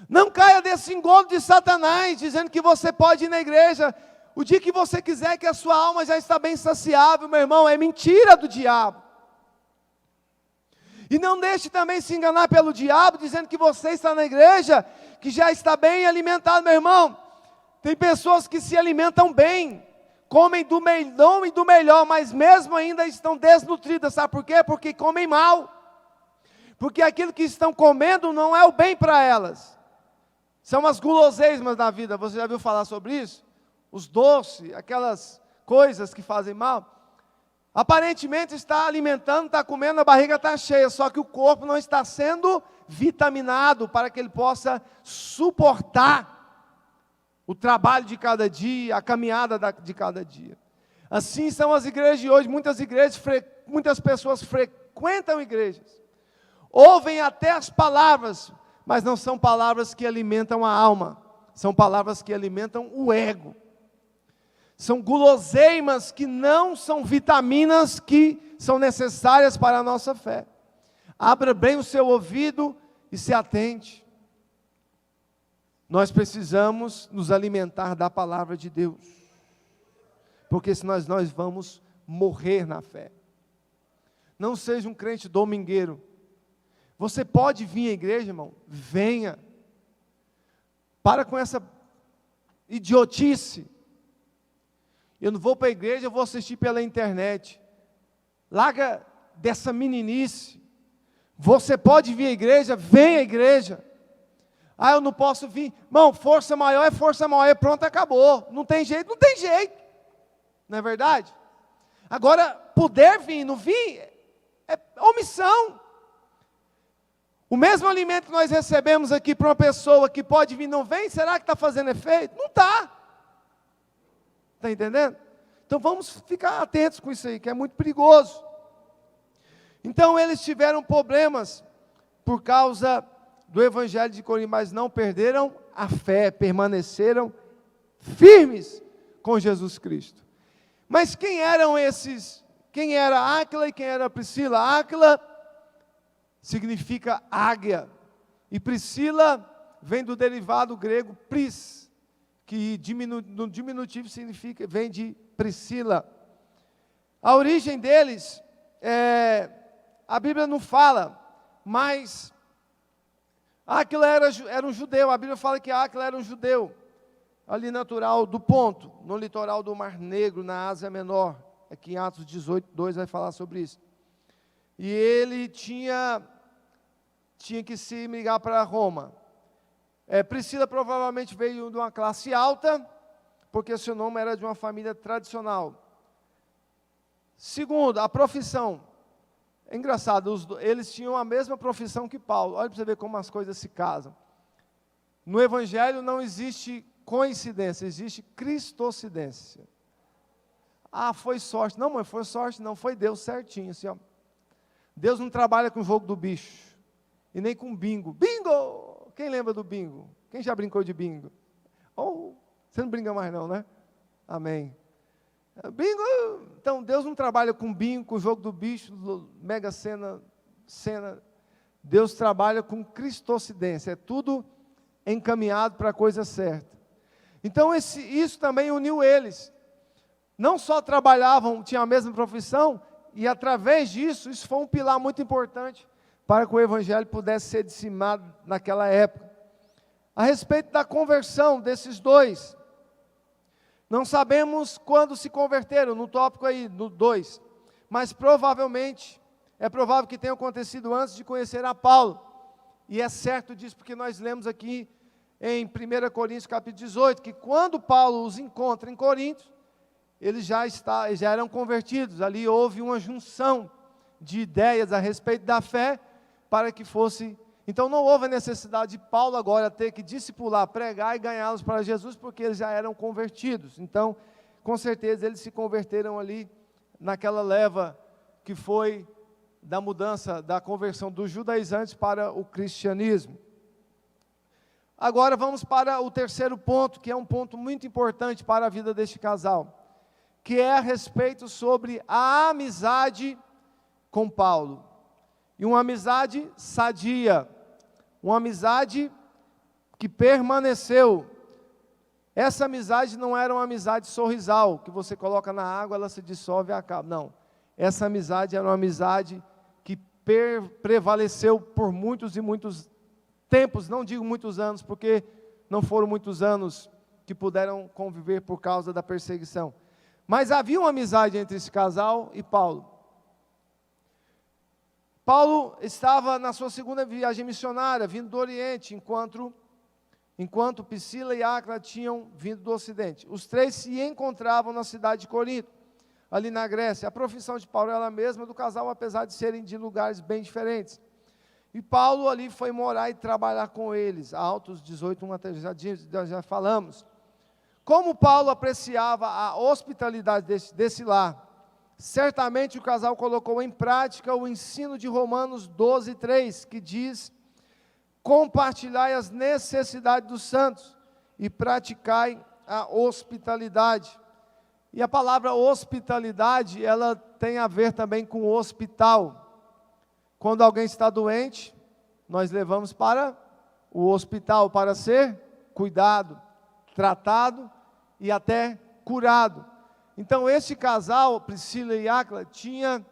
Speaker 1: Não caia desse engodo de Satanás, dizendo que você pode ir na igreja o dia que você quiser, que a sua alma já está bem saciável. Meu irmão, é mentira do diabo. E não deixe também se enganar pelo diabo, dizendo que você está na igreja, que já está bem alimentado. Meu irmão, tem pessoas que se alimentam bem, comem do melhor e do melhor, mas mesmo ainda estão desnutridas. Sabe por quê? Porque comem mal. Porque aquilo que estão comendo não é o bem para elas. São as guloseimas da vida. Você já viu falar sobre isso? Os doces, aquelas coisas que fazem mal. Aparentemente está alimentando, está comendo, a barriga está cheia, só que o corpo não está sendo vitaminado para que ele possa suportar o trabalho de cada dia, a caminhada de cada dia. Assim são as igrejas de hoje. Muitas pessoas frequentam igrejas, ouvem até as palavras, mas não são palavras que alimentam a alma, são palavras que alimentam o ego. São guloseimas que não são vitaminas que são necessárias para a nossa fé. Abra bem o seu ouvido e se atente. Nós precisamos nos alimentar da palavra de Deus, porque senão nós vamos morrer na fé. Não seja um crente domingueiro. Você pode vir à igreja, irmão? Venha. Para com essa idiotice. Eu não vou para a igreja, eu vou assistir pela internet. Larga dessa meninice. Você pode vir à igreja, vem à igreja. Ah, eu não posso vir. Irmão, força maior é força maior, pronto, acabou. Não tem jeito, não tem jeito. Não é verdade? Agora, poder vir, não vir, é omissão. O mesmo alimento que nós recebemos aqui para uma pessoa que pode vir, não vem, será que está fazendo efeito? Não está. Está entendendo? Então vamos ficar atentos com isso aí, que é muito perigoso. Então eles tiveram problemas por causa do Evangelho de Corinto, mas não perderam a fé, permaneceram firmes com Jesus Cristo. Mas quem eram esses? Quem era Áquila e quem era Priscila? Áquila significa águia, e Priscila vem do derivado grego pris, que no diminutivo vem de Priscila. A origem deles, a Bíblia não fala, mas Áquila era um judeu. A Bíblia fala que Áquila era um judeu, ali natural do Ponto, no litoral do Mar Negro, na Ásia Menor. Aqui em Atos 18:2 vai falar sobre isso. E ele tinha que se migrar para Roma. Priscila provavelmente veio de uma classe alta, porque seu nome era de uma família tradicional. Segundo, a profissão. É engraçado, eles tinham a mesma profissão que Paulo. Olha para você ver como as coisas se casam. No Evangelho não existe coincidência, existe cristocidência. Ah, foi sorte. Não, mãe, foi sorte, não, foi Deus certinho. Assim, ó. Deus não trabalha com o jogo do bicho, e nem com bingo. Bingo! Quem lembra do bingo? Quem já brincou de bingo? Oh, você não brinca mais não, né? Amém. Bingo! Então, Deus não trabalha com bingo, com o jogo do bicho, mega cena. Deus trabalha com cristocidência. É tudo encaminhado para a coisa certa. Então, isso também uniu eles. Não só trabalhavam, tinham a mesma profissão, e através disso, isso foi um pilar muito importante para que o Evangelho pudesse ser dizimado naquela época. A respeito da conversão desses dois, não sabemos quando se converteram, no tópico aí, no 2, mas provavelmente, é provável que tenha acontecido antes de conhecer a Paulo, e é certo disso porque nós lemos aqui em 1 Coríntios capítulo 18, que quando Paulo os encontra em Corinto, eles já eram convertidos. Ali houve uma junção de ideias a respeito da fé, para que fosse... Então não houve a necessidade de Paulo agora ter que discipular, pregar e ganhá-los para Jesus, porque eles já eram convertidos. Então, com certeza, eles se converteram ali, naquela leva que foi da mudança, da conversão dos judaizantes para o cristianismo. Agora vamos para o terceiro ponto, que é um ponto muito importante para a vida deste casal, que é a respeito sobre a amizade com Paulo. E uma amizade sadia, uma amizade que permaneceu. Essa amizade não era uma amizade sorrisal, que você coloca na água, ela se dissolve e acaba. Não, essa amizade era uma amizade que prevaleceu por muitos e muitos tempos, não digo muitos anos, porque não foram muitos anos que puderam conviver por causa da perseguição. Mas havia uma amizade entre esse casal e Paulo. Paulo estava na sua segunda viagem missionária, vindo do Oriente, enquanto Priscila e Áquila tinham vindo do Ocidente. Os três se encontravam na cidade de Corinto, ali na Grécia. A profissão de Paulo era a mesma do casal, apesar de serem de lugares bem diferentes. E Paulo ali foi morar e trabalhar com eles, Atos 18:1 até já falamos. Como Paulo apreciava a hospitalidade desse lar, certamente o casal colocou em prática o ensino de Romanos 12:3, que diz: compartilhai as necessidades dos santos e praticai a hospitalidade. E a palavra hospitalidade, ela tem a ver também com hospital. Quando alguém está doente, nós levamos para o hospital para ser cuidado, tratado e até curado. Então esse casal, Priscila e Áquila, tinha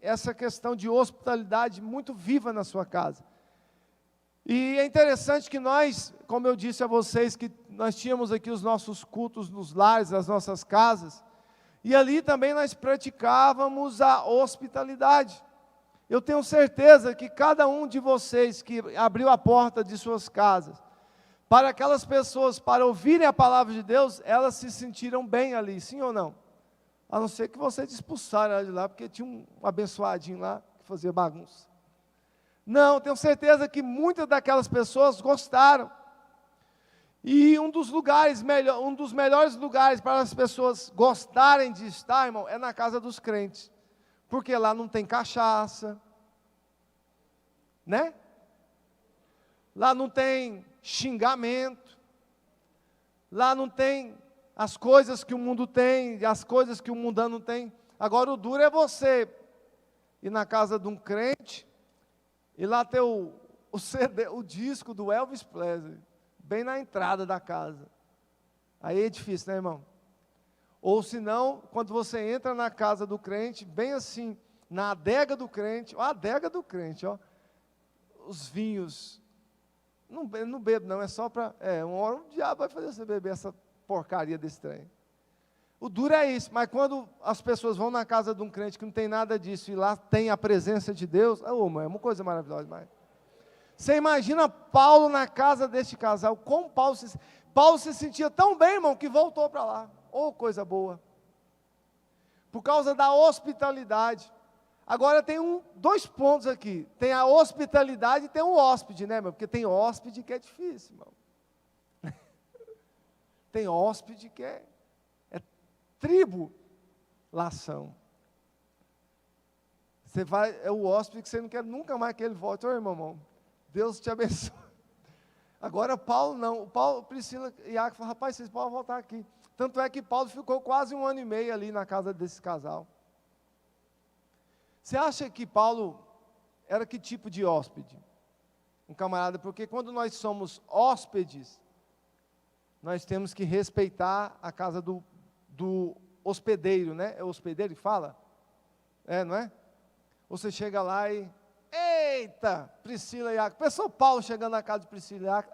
Speaker 1: essa questão de hospitalidade muito viva na sua casa. E é interessante que nós, como eu disse a vocês, que nós tínhamos aqui os nossos cultos nos lares, nas nossas casas, e ali também nós praticávamos a hospitalidade. Eu tenho certeza que cada um de vocês que abriu a porta de suas casas, para aquelas pessoas, para ouvirem a palavra de Deus, elas se sentiram bem ali, sim ou não? A não ser que vocês expulsaram ela de lá, porque tinha um abençoadinho lá, que fazia bagunça. Não, tenho certeza que muitas daquelas pessoas gostaram. E um dos melhores lugares para as pessoas gostarem de estar, irmão, é na casa dos crentes. Porque lá não tem cachaça, né? Lá não tem xingamento, lá não tem as coisas que o mundo tem, as coisas que o mundano tem. Agora o duro é você ir na casa de um crente, e lá ter o CD, o disco do Elvis Presley, bem na entrada da casa. Aí é difícil, né, irmão? Ou se não, quando você entra na casa do crente, bem assim, na adega do crente, ó, a adega do crente, ó, os vinhos, não bebo não, é só para, uma hora o diabo vai fazer você beber essa porcaria desse trem. O duro é isso, mas quando as pessoas vão na casa de um crente que não tem nada disso, e lá tem a presença de Deus, é uma coisa maravilhosa demais. Você imagina Paulo na casa deste casal, como Paulo se sentia tão bem, irmão, que voltou para lá. Oh, coisa boa. Por causa da hospitalidade. Agora tem dois pontos aqui. Tem a hospitalidade e tem o hóspede, né, irmão? Porque tem hóspede que é difícil, irmão. Tem hóspede que é tribulação. Você vai, é o hóspede que você não quer nunca mais que ele volte. Ô, irmão, Deus te abençoe. Agora Paulo não. Paulo, Priscila e Iaco falaram, rapaz, vocês podem voltar aqui. Tanto é que Paulo ficou quase 1 ano e meio ali na casa desse casal. Você acha que Paulo era que tipo de hóspede? Um camarada, porque quando nós somos hóspedes, nós temos que respeitar a casa do hospedeiro, né? É o hospedeiro que fala? Não é? Você chega lá e, eita, Priscila e Iaco. Pensou Paulo chegando na casa de Priscila e Iaco?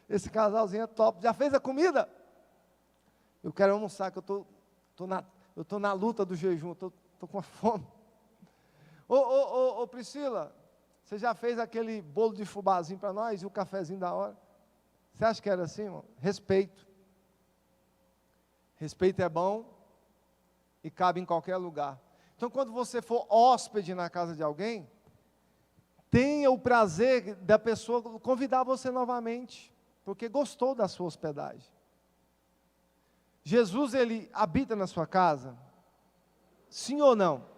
Speaker 1: Esse casalzinho é top. Já fez a comida? Eu quero almoçar, que eu estou na luta do jejum, estou com fome. Ô Priscila, você já fez aquele bolo de fubazinho para nós e o cafezinho da hora? Você acha que era assim, irmão? Respeito. Respeito é bom e cabe em qualquer lugar. Então, quando você for hóspede na casa de alguém, tenha o prazer da pessoa convidar você novamente, porque gostou da sua hospedagem. Jesus, ele habita na sua casa? Sim ou não?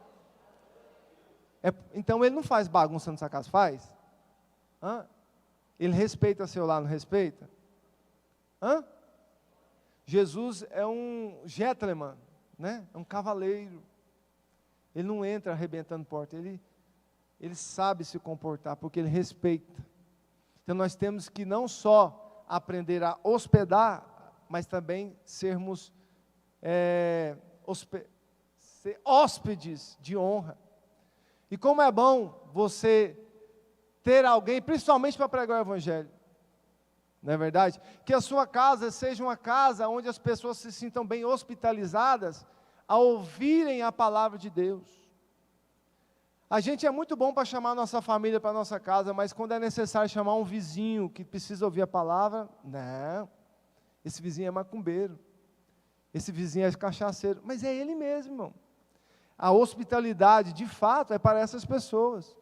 Speaker 1: Então, ele não faz bagunça na sua casa, faz? Ele respeita seu lar, não respeita? Jesus é um gentleman, né? É um cavaleiro. Ele não entra arrebentando porta, ele sabe se comportar, porque ele respeita. Então nós temos que não só aprender a hospedar, mas também sermos ser hóspedes de honra. E como é bom você ter alguém, principalmente para pregar o Evangelho, não é verdade? Que a sua casa seja uma casa onde as pessoas se sintam bem hospitalizadas a ouvirem a palavra de Deus. A gente é muito bom para chamar a nossa família para a nossa casa, mas quando é necessário chamar um vizinho que precisa ouvir a palavra, não, esse vizinho é macumbeiro, esse vizinho é cachaceiro, mas é ele mesmo, irmão. A hospitalidade, de fato, é para essas pessoas.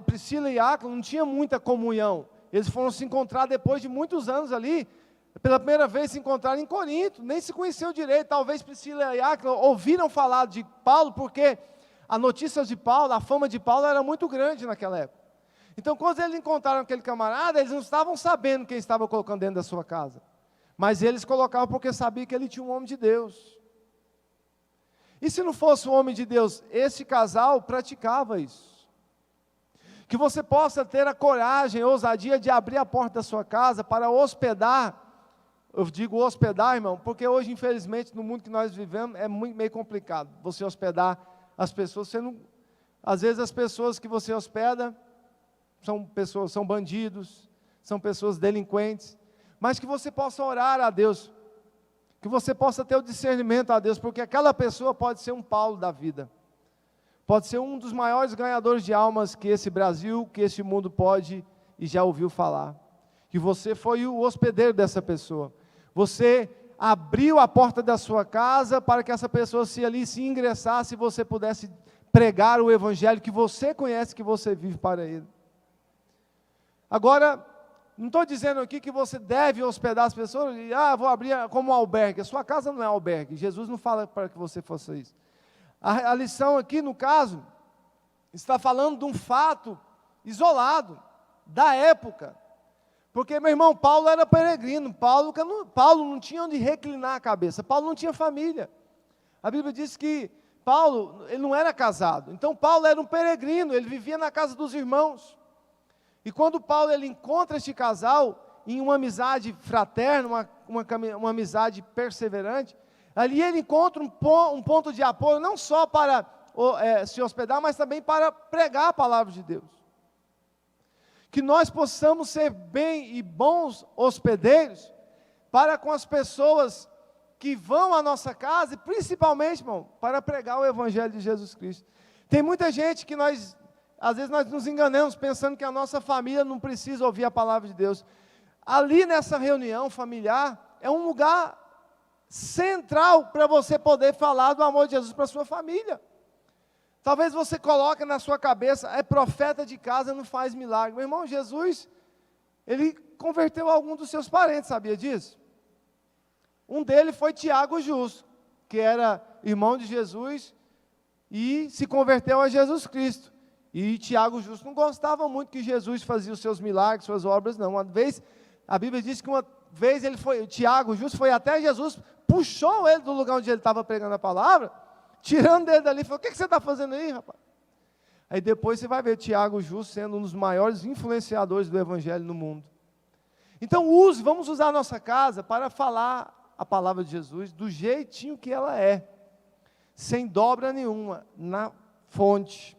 Speaker 1: Priscila e Áquila não tinham muita comunhão. Eles foram se encontrar depois de muitos anos ali. Pela primeira vez se encontraram em Corinto. Nem se conheciam direito. Talvez Priscila e Áquila ouviram falar de Paulo, porque a notícia de Paulo, a fama de Paulo era muito grande naquela época. Então, quando eles encontraram aquele camarada, eles não estavam sabendo quem estava colocando dentro da sua casa. Mas eles colocavam porque sabiam que ele tinha um homem de Deus. E se não fosse um homem de Deus, esse casal praticava isso. Que você possa ter a coragem, a ousadia de abrir a porta da sua casa para hospedar. Eu digo hospedar, irmão, porque hoje, infelizmente, no mundo que nós vivemos, é meio complicado você hospedar as pessoas. Às vezes as pessoas que você hospeda são bandidos, são pessoas delinquentes, mas que você possa orar a Deus, que você possa ter o discernimento a Deus, porque aquela pessoa pode ser um Paulo da vida, pode ser um dos maiores ganhadores de almas que esse Brasil, que esse mundo pode e já ouviu falar, que você foi o hospedeiro dessa pessoa, você abriu a porta da sua casa para que essa pessoa se ingressasse e você pudesse pregar o evangelho que você conhece, que você vive para ele. Agora, não estou dizendo aqui que você deve hospedar as pessoas e, vou abrir como um albergue. A sua casa não é albergue. Jesus não fala para que você faça isso. A lição aqui, no caso, está falando de um fato isolado, da época. Porque, meu irmão, Paulo era peregrino. Paulo não tinha onde reclinar a cabeça. Paulo não tinha família. A Bíblia diz que Paulo, ele não era casado. Então, Paulo era um peregrino. Ele vivia na casa dos irmãos. E quando Paulo ele encontra este casal em uma amizade fraterna, uma amizade perseverante, ali ele encontra um ponto de apoio, não só para se hospedar, mas também para pregar a palavra de Deus. Que nós possamos ser bem e bons hospedeiros, para com as pessoas que vão à nossa casa, e principalmente, irmão, para pregar o Evangelho de Jesus Cristo. Tem muita gente que às vezes nós nos enganamos, pensando que a nossa família não precisa ouvir a palavra de Deus. Ali nessa reunião familiar, é um lugar central para você poder falar do amor de Jesus para a sua família. Talvez você coloque na sua cabeça, é profeta de casa, não faz milagre. Meu irmão, Jesus, ele converteu algum dos seus parentes, sabia disso? Um deles foi Tiago Justo, que era irmão de Jesus e se converteu a Jesus Cristo. E Tiago Justo não gostava muito que Jesus fazia os seus milagres, suas obras, não. Uma vez, a Bíblia diz que uma vez Tiago Justo foi até Jesus, puxou ele do lugar onde ele estava pregando a palavra, tirando ele dali, falou: o que você está fazendo aí, rapaz? Aí depois você vai ver Tiago Justo sendo um dos maiores influenciadores do Evangelho no mundo. Então vamos usar a nossa casa para falar a palavra de Jesus do jeitinho que ela é, sem dobra nenhuma, na fonte.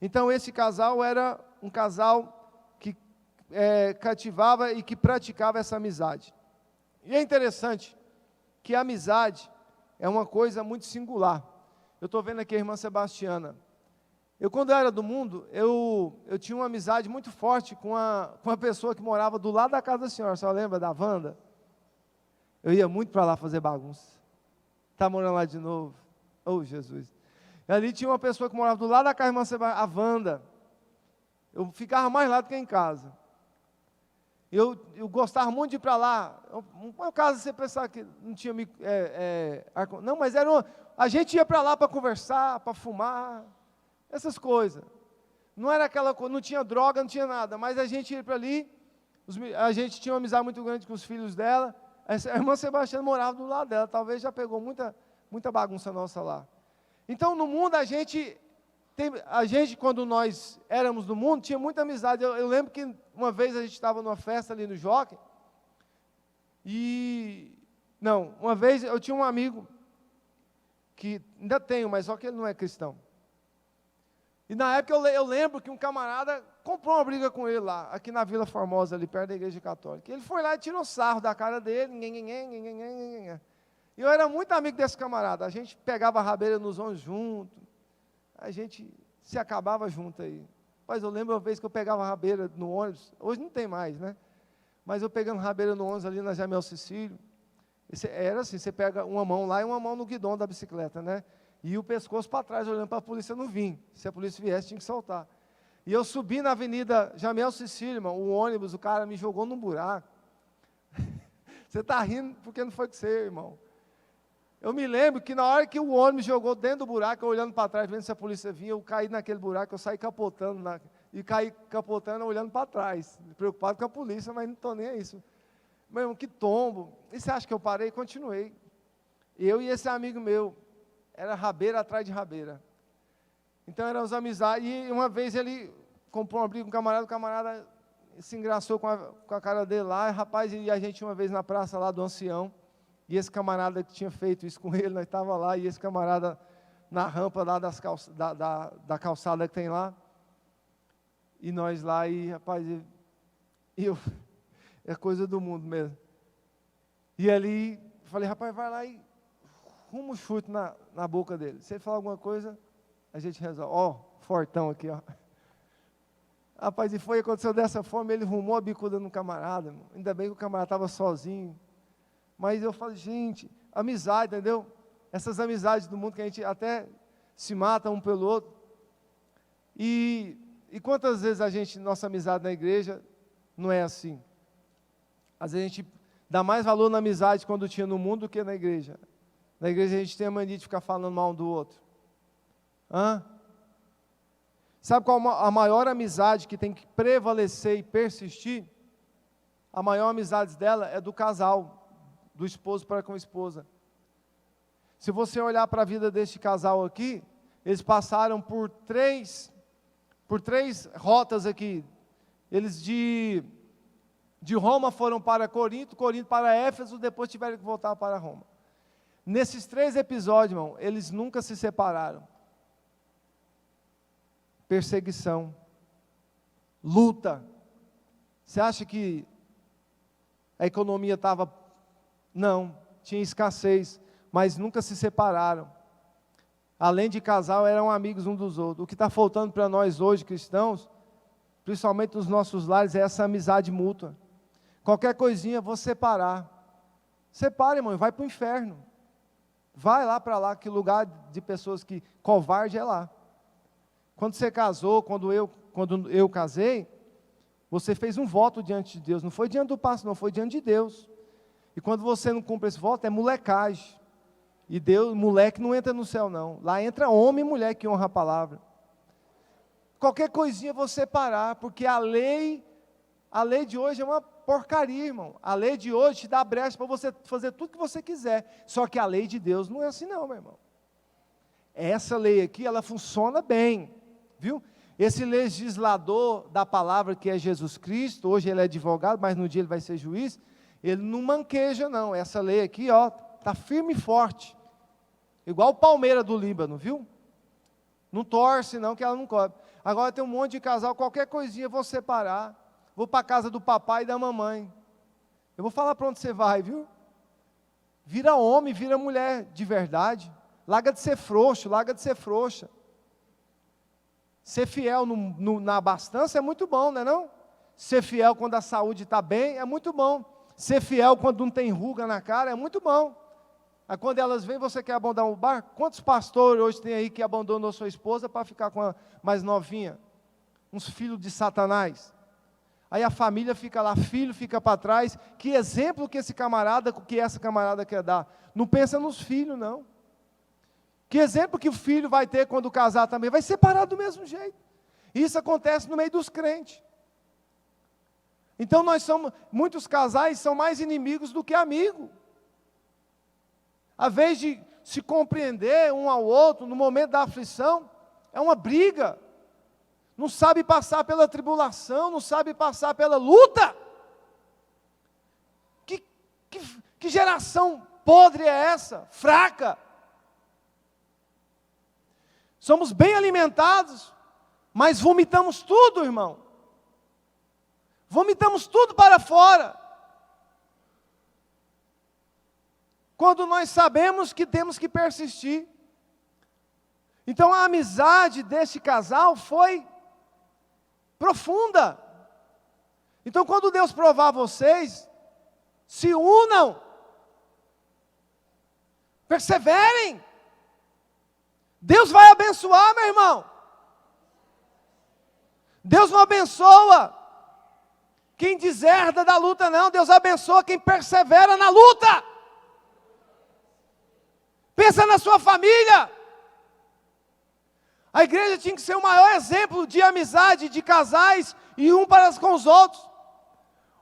Speaker 1: Então esse casal era um casal que cativava e que praticava essa amizade. E é interessante que a amizade é uma coisa muito singular. Eu estou vendo aqui a irmã Sebastiana. Quando eu era do mundo, eu tinha uma amizade muito forte com uma pessoa que morava do lado da casa da senhora. A senhora lembra da Wanda? Eu ia muito para lá fazer bagunça. Está morando lá de novo. Oh, Jesus. E ali tinha uma pessoa que morava do lado da casa da irmã Sebastiana, a Wanda. Eu ficava mais lá do que em casa. Eu gostava muito de ir para lá. Uma casa, você pensava que não tinha... não, mas a gente ia para lá para conversar, para fumar, essas coisas. Não era aquela coisa, não tinha droga, não tinha nada, mas a gente ia para ali, a gente tinha uma amizade muito grande com os filhos dela. A irmã Sebastiana morava do lado dela, talvez já pegou muita bagunça nossa lá. Então, no mundo, a gente, quando nós éramos do mundo, tinha muita amizade. Eu lembro que uma vez a gente estava numa festa ali no Jockey, uma vez eu tinha um amigo, que ainda tenho, mas só que ele não é cristão. E na época eu lembro que um camarada comprou uma briga com ele lá, aqui na Vila Formosa, ali perto da igreja católica. Ele foi lá e tirou sarro da cara dele, e eu era muito amigo desse camarada. A gente pegava a rabeira nos ônibus junto, a gente se acabava junto aí. Mas eu lembro uma vez que eu pegava a rabeira no ônibus, hoje não tem mais, né? Mas eu pegando rabeira no ônibus ali na Jamel Cecílio, era assim, você pega uma mão lá e uma mão no guidão da bicicleta, né? E o pescoço para trás, olhando para a polícia não vir. Se a polícia viesse, tinha que soltar. E eu subi na avenida Jamel Cecílio, irmão, o ônibus, o cara me jogou num buraco. Você está rindo porque não foi com você, irmão. Eu me lembro que na hora que o ônibus jogou dentro do buraco, eu olhando para trás, vendo se a polícia vinha, eu caí naquele buraco, eu saí capotando, olhando para trás, preocupado com a polícia, mas não estou nem a isso. Meu irmão, que tombo. E você acha que eu parei? Continuei. Eu e esse amigo meu, era rabeira atrás de rabeira. Então eram as amizades, e uma vez ele comprou uma briga com o camarada se engraçou com a cara dele lá, rapaz, e a gente uma vez na praça lá do Ancião, e esse camarada que tinha feito isso com ele, nós estávamos lá, e esse camarada na rampa lá da calçada que tem lá, e nós lá, e rapaz, é coisa do mundo mesmo. E ali, falei, rapaz, vai lá e rumo o chute na boca dele. Se ele falar alguma coisa, a gente resolve. Ó, fortão aqui, ó. Rapaz, e aconteceu dessa forma, ele rumou a bicuda no camarada, irmão. Ainda bem que o camarada estava sozinho. Mas eu falo, gente, amizade, entendeu? Essas amizades do mundo que a gente até se mata um pelo outro. E quantas vezes nossa amizade na igreja não é assim? Às vezes a gente dá mais valor na amizade quando tinha no mundo do que na igreja. Na igreja a gente tem a mania de ficar falando mal um do outro. Sabe qual a maior amizade que tem que prevalecer e persistir? A maior amizade dela é do casal, do esposo para com a esposa. Se você olhar para a vida deste casal aqui, eles passaram por três rotas aqui, Eles de Roma foram para Corinto, Corinto para Éfeso, depois tiveram que voltar para Roma. Nesses 3 episódios, irmão, eles nunca se separaram. Perseguição, luta. Você acha que a economia estava... Não, tinha escassez, mas nunca se separaram. Além de casal, eram amigos um dos outros. O que está faltando para nós hoje, cristãos, principalmente nos nossos lares, é essa amizade mútua. Qualquer coisinha, vou separar. Separa, irmão, vai para o inferno. Vai lá para lá, que lugar de pessoas que covarde é lá. Quando você casou, quando eu casei, você fez um voto diante de Deus. Não foi diante do pastor, não, foi diante de Deus. E quando você não cumpre esse voto, é molecagem. E Deus, moleque não entra no céu não. Lá entra homem e mulher que honra a palavra. Qualquer coisinha você parar, porque a lei de hoje é uma porcaria, irmão. A lei de hoje te dá brecha para você fazer tudo que você quiser. Só que a lei de Deus não é assim não, meu irmão. Essa lei aqui, ela funciona bem, viu? Esse legislador da palavra que é Jesus Cristo, hoje ele é advogado, mas no dia ele vai ser juiz, ele não manqueja não. Essa lei aqui, ó, está firme e forte. Igual o Palmeira do Líbano, viu? Não torce não, que ela não cobre. Agora tem um monte de casal, qualquer coisinha eu vou separar. Vou para a casa do papai e da mamãe. Eu vou falar para onde você vai, viu? Vira homem, vira mulher de verdade. Larga de ser frouxo, larga de ser frouxa. Ser fiel na abastança é muito bom, não é não? Ser fiel quando a saúde está bem é muito bom. Ser fiel quando não tem ruga na cara é muito bom. Aí quando elas vêm, você quer abandonar o barco? Quantos pastores hoje tem aí que abandonou sua esposa para ficar com a mais novinha? Uns filhos de Satanás. Aí a família fica lá, filho fica para trás. Que exemplo que essa camarada quer dar? Não pensa nos filhos, não. Que exemplo que o filho vai ter quando casar também? Vai separar do mesmo jeito. Isso acontece no meio dos crentes. Então muitos casais são mais inimigos do que amigos. A vez de se compreender um ao outro no momento da aflição, é uma briga. Não sabe passar pela tribulação, não sabe passar pela luta. Que geração podre é essa? Fraca. Somos bem alimentados, mas vomitamos tudo, irmão. Vomitamos tudo para fora. Quando nós sabemos que temos que persistir. Então a amizade deste casal foi profunda. Então quando Deus provar vocês, se unam, perseverem. Deus vai abençoar, meu irmão. Deus não abençoa quem deserda da luta, não. Deus abençoa quem persevera na luta. Pensa na sua família. A igreja tinha que ser o maior exemplo de amizade, de casais, e um para com os outros.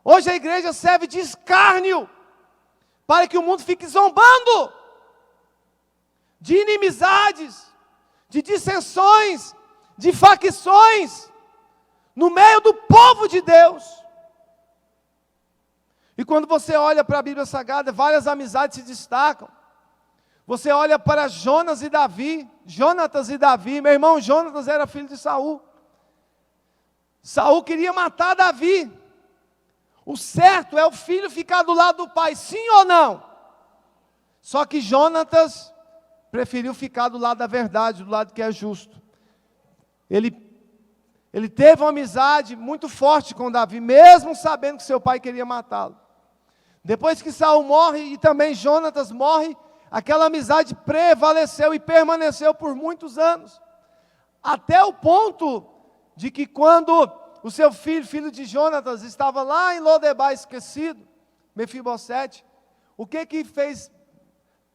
Speaker 1: Hoje a igreja serve de escárnio, para que o mundo fique zombando, de inimizades, de dissensões, de facções, no meio do povo de Deus. E quando você olha para a Bíblia Sagrada, várias amizades se destacam. Você olha para Jonatas e Davi, meu irmão Jonatas era filho de Saul. Saul queria matar Davi. O certo é o filho ficar do lado do pai, sim ou não? Só que Jonatas preferiu ficar do lado da verdade, do lado que é justo. Ele teve uma amizade muito forte com Davi, mesmo sabendo que seu pai queria matá-lo. Depois que Saul morre e também Jonatas morre, aquela amizade prevaleceu e permaneceu por muitos anos. Até o ponto de que quando o seu filho de Jonatas, estava lá em Lodebar esquecido, Mefibosete, o que fez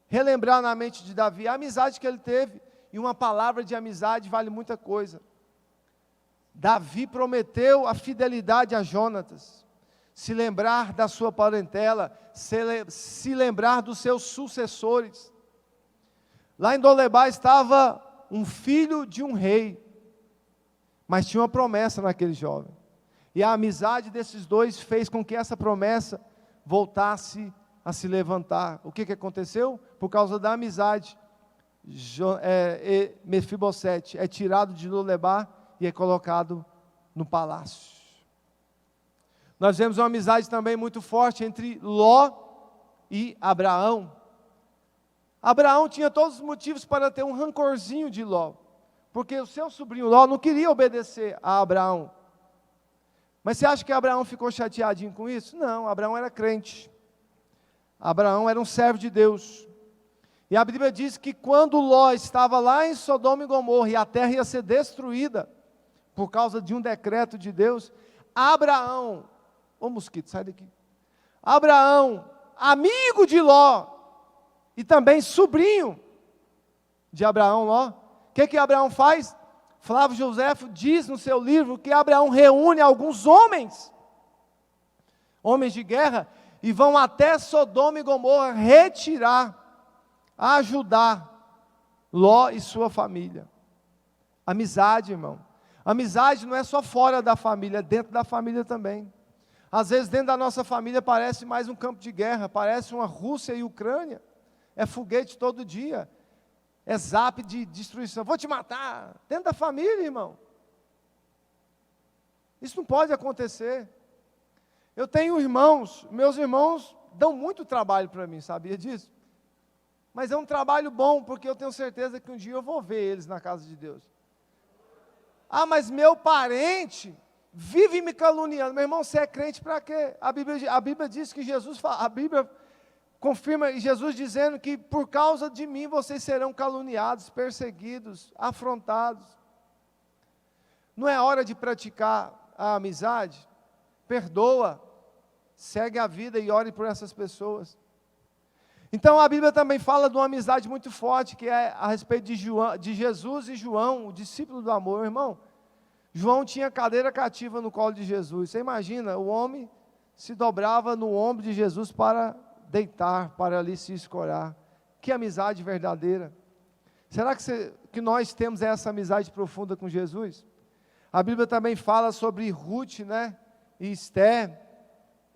Speaker 1: relembrar na mente de Davi? A amizade que ele teve, e uma palavra de amizade vale muita coisa. Davi prometeu a fidelidade a Jonatas, se lembrar da sua parentela, se lembrar dos seus sucessores. Lá em Lodebar estava um filho de um rei, mas tinha uma promessa naquele jovem. E a amizade desses dois fez com que essa promessa voltasse a se levantar. O que aconteceu? Por causa da amizade, Mefibosete é tirado de Lodebar e é colocado no palácio. Nós vemos uma amizade também muito forte entre Ló e Abraão. Abraão tinha todos os motivos para ter um rancorzinho de Ló, porque o seu sobrinho Ló não queria obedecer a Abraão. Mas você acha que Abraão ficou chateadinho com isso? Não, Abraão era crente. Abraão era um servo de Deus. E a Bíblia diz que quando Ló estava lá em Sodoma e Gomorra, e a terra ia ser destruída, por causa de um decreto de Deus, Abraão, mosquito, sai daqui. Abraão, amigo de Ló, e também sobrinho de Abraão, Ló, o que Abraão faz? Flávio Joséfo diz no seu livro que Abraão reúne alguns homens de guerra, e vão até Sodoma e Gomorra retirar, ajudar Ló e sua família. Amizade, irmão. Amizade não é só fora da família, é dentro da família também. Às vezes dentro da nossa família parece mais um campo de guerra, parece uma Rússia e Ucrânia. É foguete todo dia, é zap de destruição, vou te matar, dentro da família, irmão. Isso não pode acontecer. Eu tenho irmãos, meus irmãos dão muito trabalho para mim, sabia disso? Mas é um trabalho bom, porque eu tenho certeza que um dia eu vou ver eles na casa de Deus. Ah, mas meu parente vive me caluniando. Meu irmão, você é crente para quê? A Bíblia diz que a Bíblia confirma Jesus dizendo que por causa de mim vocês serão caluniados, perseguidos, afrontados. Não é hora de praticar a amizade? Perdoa, segue a vida e ore por essas pessoas. Então a Bíblia também fala de uma amizade muito forte, que é a respeito de Jesus e João, o discípulo do amor. Meu irmão, João tinha cadeira cativa no colo de Jesus. Você imagina, o homem se dobrava no ombro de Jesus para deitar, para ali se escorar. Que amizade verdadeira. Será que nós temos essa amizade profunda com Jesus? A Bíblia também fala sobre Ruth, né, e Esther.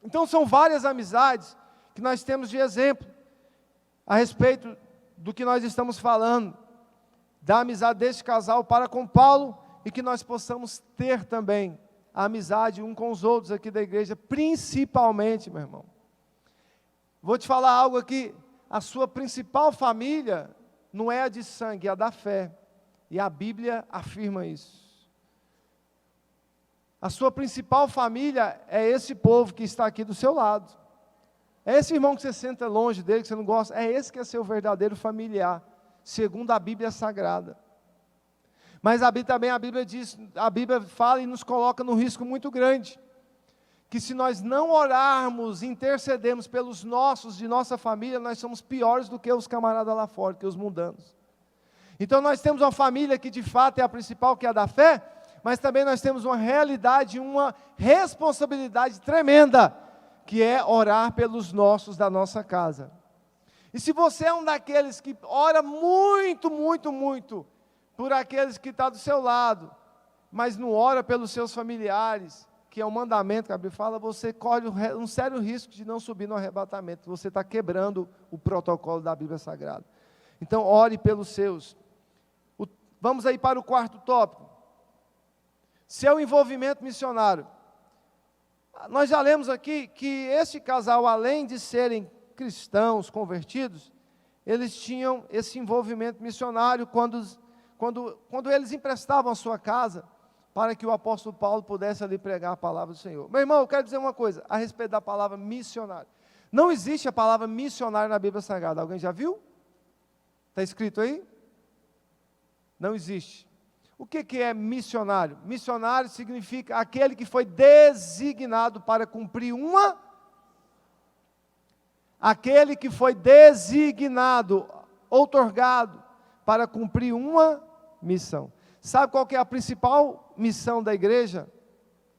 Speaker 1: Então são várias amizades que nós temos de exemplo a respeito do que nós estamos falando, da amizade deste casal para com Paulo, e que nós possamos ter também a amizade um com os outros aqui da igreja, principalmente, meu irmão. Vou te falar algo aqui, a sua principal família não é a de sangue, é a da fé, e a Bíblia afirma isso. A sua principal família é esse povo que está aqui do seu lado. É esse irmão que você senta longe dele, que você não gosta, é esse que é seu verdadeiro familiar, segundo a Bíblia Sagrada. Mas a Bíblia fala e nos coloca num risco muito grande, que se nós não orarmos, intercedermos pelos nossos, de nossa família, nós somos piores do que os camaradas lá fora, que os mundanos. Então nós temos uma família que de fato é a principal, que é a da fé, mas também nós temos uma realidade, uma responsabilidade tremenda, que é orar pelos nossos da nossa casa. E se você é um daqueles que ora muito, muito, muito, por aqueles que estão do seu lado, mas não ora pelos seus familiares, que é um mandamento que a Bíblia fala, você corre um sério risco de não subir no arrebatamento, você está quebrando o protocolo da Bíblia Sagrada. Então ore pelos seus. Vamos aí para o quarto tópico, seu envolvimento missionário. Nós já lemos aqui que este casal, além de serem cristãos convertidos, eles tinham esse envolvimento missionário quando eles emprestavam a sua casa para que o apóstolo Paulo pudesse ali pregar a palavra do Senhor. Meu irmão, eu quero dizer uma coisa a respeito da palavra missionário. Não existe a palavra missionário na Bíblia Sagrada. Alguém já viu? Está escrito aí? Não existe. O que é missionário? Missionário significa aquele que foi designado para cumprir aquele que foi designado, outorgado, para cumprir uma missão. Sabe qual que é a principal missão da igreja?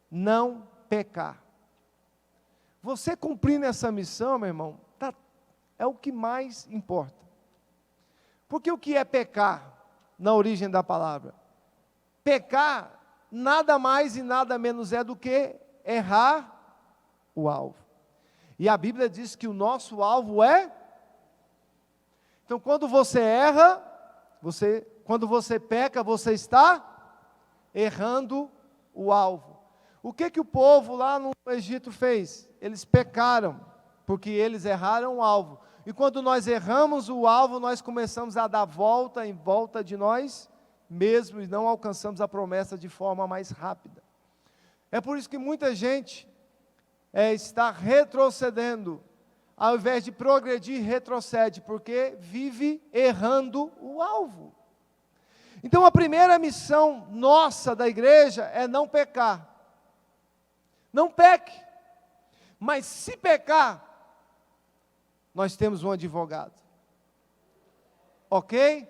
Speaker 1: Não pecar. Você cumprindo essa missão, meu irmão, é o que mais importa. Porque o que é pecar, na origem da palavra? Pecar, nada mais e nada menos é do que errar o alvo. E a Bíblia diz que o nosso alvo é... Então, quando você erra, quando você peca, você está errando o alvo. O que o povo lá no Egito fez? Eles pecaram, porque eles erraram o alvo. E quando nós erramos o alvo, nós começamos a dar volta em volta de nós mesmos e não alcançamos a promessa de forma mais rápida. É por isso que muita gente está retrocedendo, ao invés de progredir, retrocede, porque vive errando o alvo. Então a primeira missão nossa da igreja é não pecar. Não peque, mas se pecar, nós temos um advogado, ok?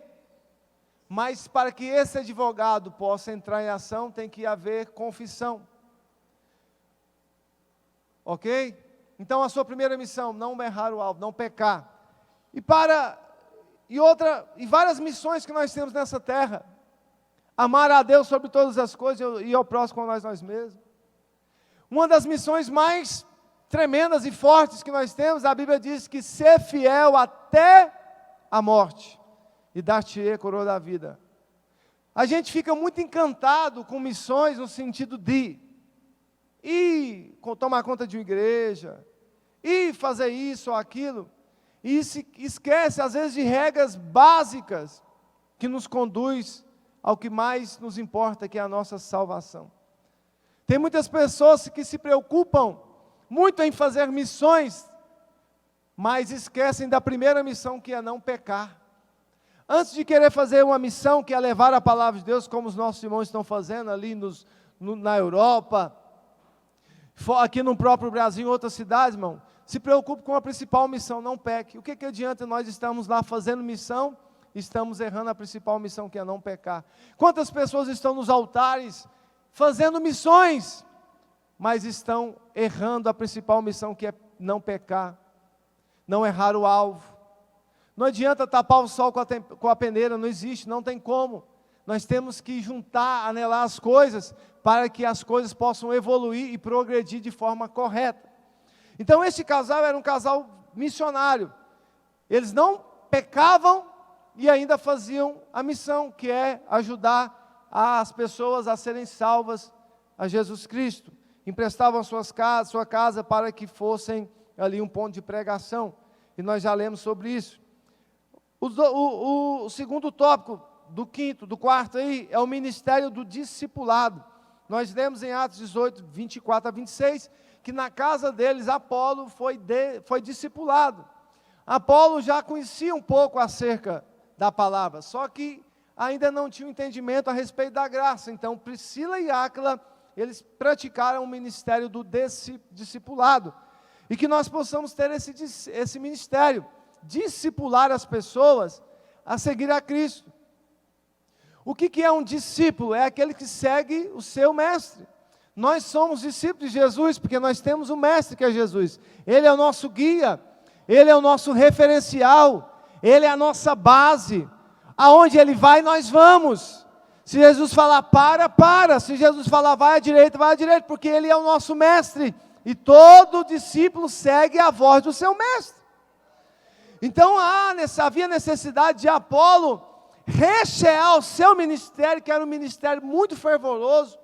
Speaker 1: Mas para que esse advogado possa entrar em ação, tem que haver confissão, ok? Então a sua primeira missão, não errar o alvo, não pecar. E várias missões que nós temos nessa terra: amar a Deus sobre todas as coisas e ao próximo como nós mesmos. Uma das missões mais tremendas e fortes que nós temos, a Bíblia diz que ser fiel até a morte, e dar-te-ei a coroa da vida. A gente fica muito encantado com missões no sentido de ir tomar conta de uma igreja, ir fazer isso ou aquilo, e se esquece às vezes de regras básicas que nos conduz ao que mais nos importa, que é a nossa salvação. Tem muitas pessoas que se preocupam muito em fazer missões, mas esquecem da primeira missão, que é não pecar. Antes de querer fazer uma missão, que é levar a palavra de Deus, como os nossos irmãos estão fazendo ali na Europa, aqui no próprio Brasil, em outras cidades, irmão, se preocupe com a principal missão, não peque. O que adianta nós estarmos lá fazendo missão, estamos errando a principal missão, que é não pecar. Quantas pessoas estão nos altares fazendo missões, mas estão errando a principal missão, que é não pecar, não errar o alvo. Não adianta tapar o sol com a peneira, não existe, não tem como. Nós temos que juntar, anelar as coisas, para que as coisas possam evoluir e progredir de forma correta. Então esse casal era um casal missionário. Eles não pecavam e ainda faziam a missão, que é ajudar as pessoas a serem salvas a Jesus Cristo. Emprestavam sua casa para que fossem ali um ponto de pregação, e nós já lemos sobre isso. O segundo tópico, do quarto aí, é o ministério do discipulado. Nós lemos em Atos 18, 24 a 26, que na casa deles Apolo foi discipulado. Apolo já conhecia um pouco acerca da palavra, só que ainda não tinha um entendimento a respeito da graça. Então Priscila e Áquila, eles praticaram o ministério do discipulado, e que nós possamos ter esse ministério, discipular as pessoas a seguir a Cristo. O que é um discípulo? É aquele que segue o seu mestre. Nós somos discípulos de Jesus, porque nós temos um mestre, que é Jesus. Ele é o nosso guia, ele é o nosso referencial, ele é a nossa base. Aonde ele vai, nós vamos. Se Jesus falar para. Se Jesus falar vai à direita, porque ele é o nosso mestre. E todo discípulo segue a voz do seu mestre. Então havia necessidade de Apolo rechear o seu ministério, que era um ministério muito fervoroso,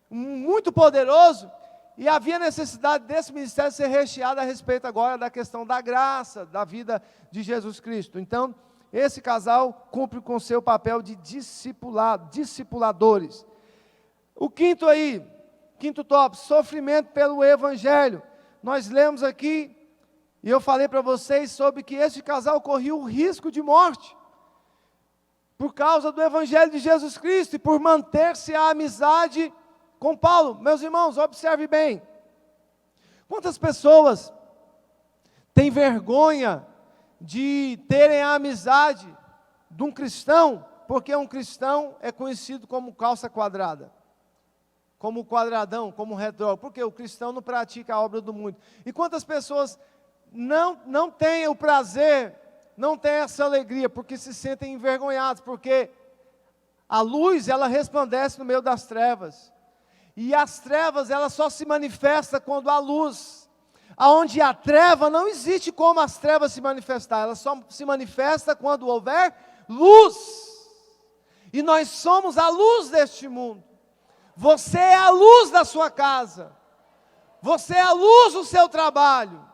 Speaker 1: muito poderoso, e havia necessidade desse ministério ser recheado a respeito agora da questão da graça, da vida de Jesus Cristo. Então, esse casal cumpre com seu papel de discipuladores. O quinto tópico, sofrimento pelo Evangelho. Nós lemos aqui, e eu falei para vocês sobre que esse casal corria o risco de morte, por causa do Evangelho de Jesus Cristo, e por manter-se a amizade com Paulo. Meus irmãos, observe bem, quantas pessoas têm vergonha de terem a amizade de um cristão, porque um cristão é conhecido como calça quadrada, como quadradão, como retrógrado, porque o cristão não pratica a obra do mundo. E quantas pessoas não têm o prazer, não têm essa alegria, porque se sentem envergonhados, porque a luz, ela resplandece no meio das trevas, E as trevas, elas só se manifestam quando há luz. Aonde há treva, não existe como as trevas se manifestar. Elas só se manifestam quando houver luz. E nós somos a luz deste mundo. Você é a luz da sua casa. Você é a luz do seu trabalho.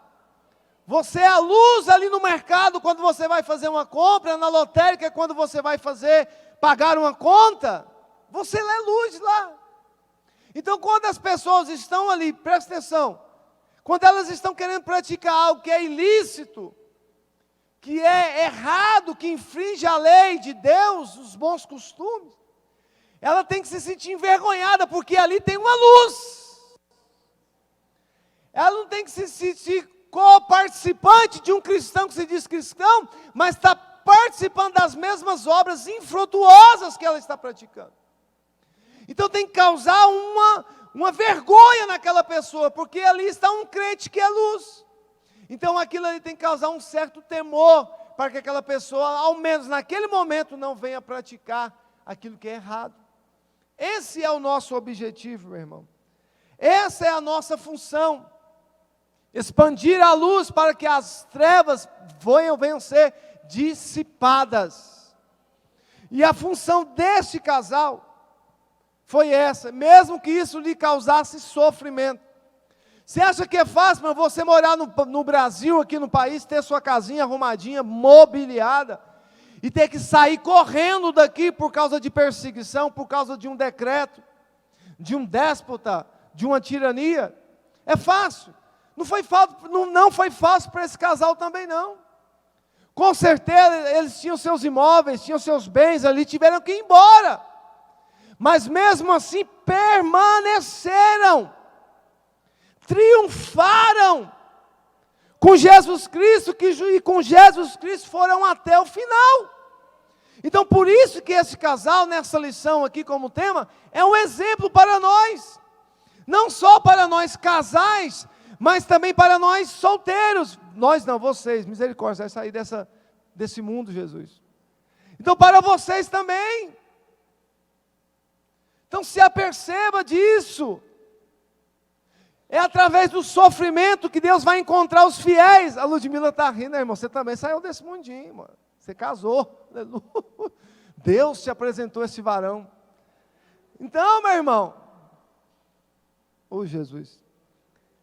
Speaker 1: Você é a luz ali no mercado quando você vai fazer uma compra, na lotérica quando você vai pagar uma conta. Você é luz lá. Então quando as pessoas estão ali, presta atenção, quando elas estão querendo praticar algo que é ilícito, que é errado, que infringe a lei de Deus, os bons costumes, ela tem que se sentir envergonhada, porque ali tem uma luz. Ela não tem que se sentir co-participante de um cristão que se diz cristão, mas está participando das mesmas obras infrutuosas que ela está praticando. Então tem que causar uma vergonha naquela pessoa, porque ali está um crente que é luz. Então aquilo ali tem que causar um certo temor, para que aquela pessoa, ao menos naquele momento, não venha praticar aquilo que é errado. Esse é o nosso objetivo, meu irmão. Essa é a nossa função. Expandir a luz para que as trevas venham ser dissipadas. E a função deste casal foi essa, mesmo que isso lhe causasse sofrimento. Você acha que é fácil, mas você morar no Brasil, aqui no país, ter sua casinha arrumadinha, mobiliada, e ter que sair correndo daqui por causa de perseguição, por causa de um decreto, de um déspota, de uma tirania? É fácil. Não foi fácil para esse casal também não. Com certeza eles tinham seus imóveis, tinham seus bens ali, tiveram que ir embora. Mas mesmo assim permaneceram, triunfaram com Jesus Cristo, e com Jesus Cristo foram até o final. Então por isso que esse casal, nessa lição aqui como tema, é um exemplo para nós. Não só para nós casais, mas também para nós solteiros. Nós não, vocês, misericórdia, vai sair desse mundo, Jesus. Então para vocês também. Então se aperceba disso. É através do sofrimento que Deus vai encontrar os fiéis. A Ludmila está rindo, irmão, você também saiu desse mundinho, mano. Você casou, aleluia. Deus te apresentou esse varão. Então, meu irmão, Jesus,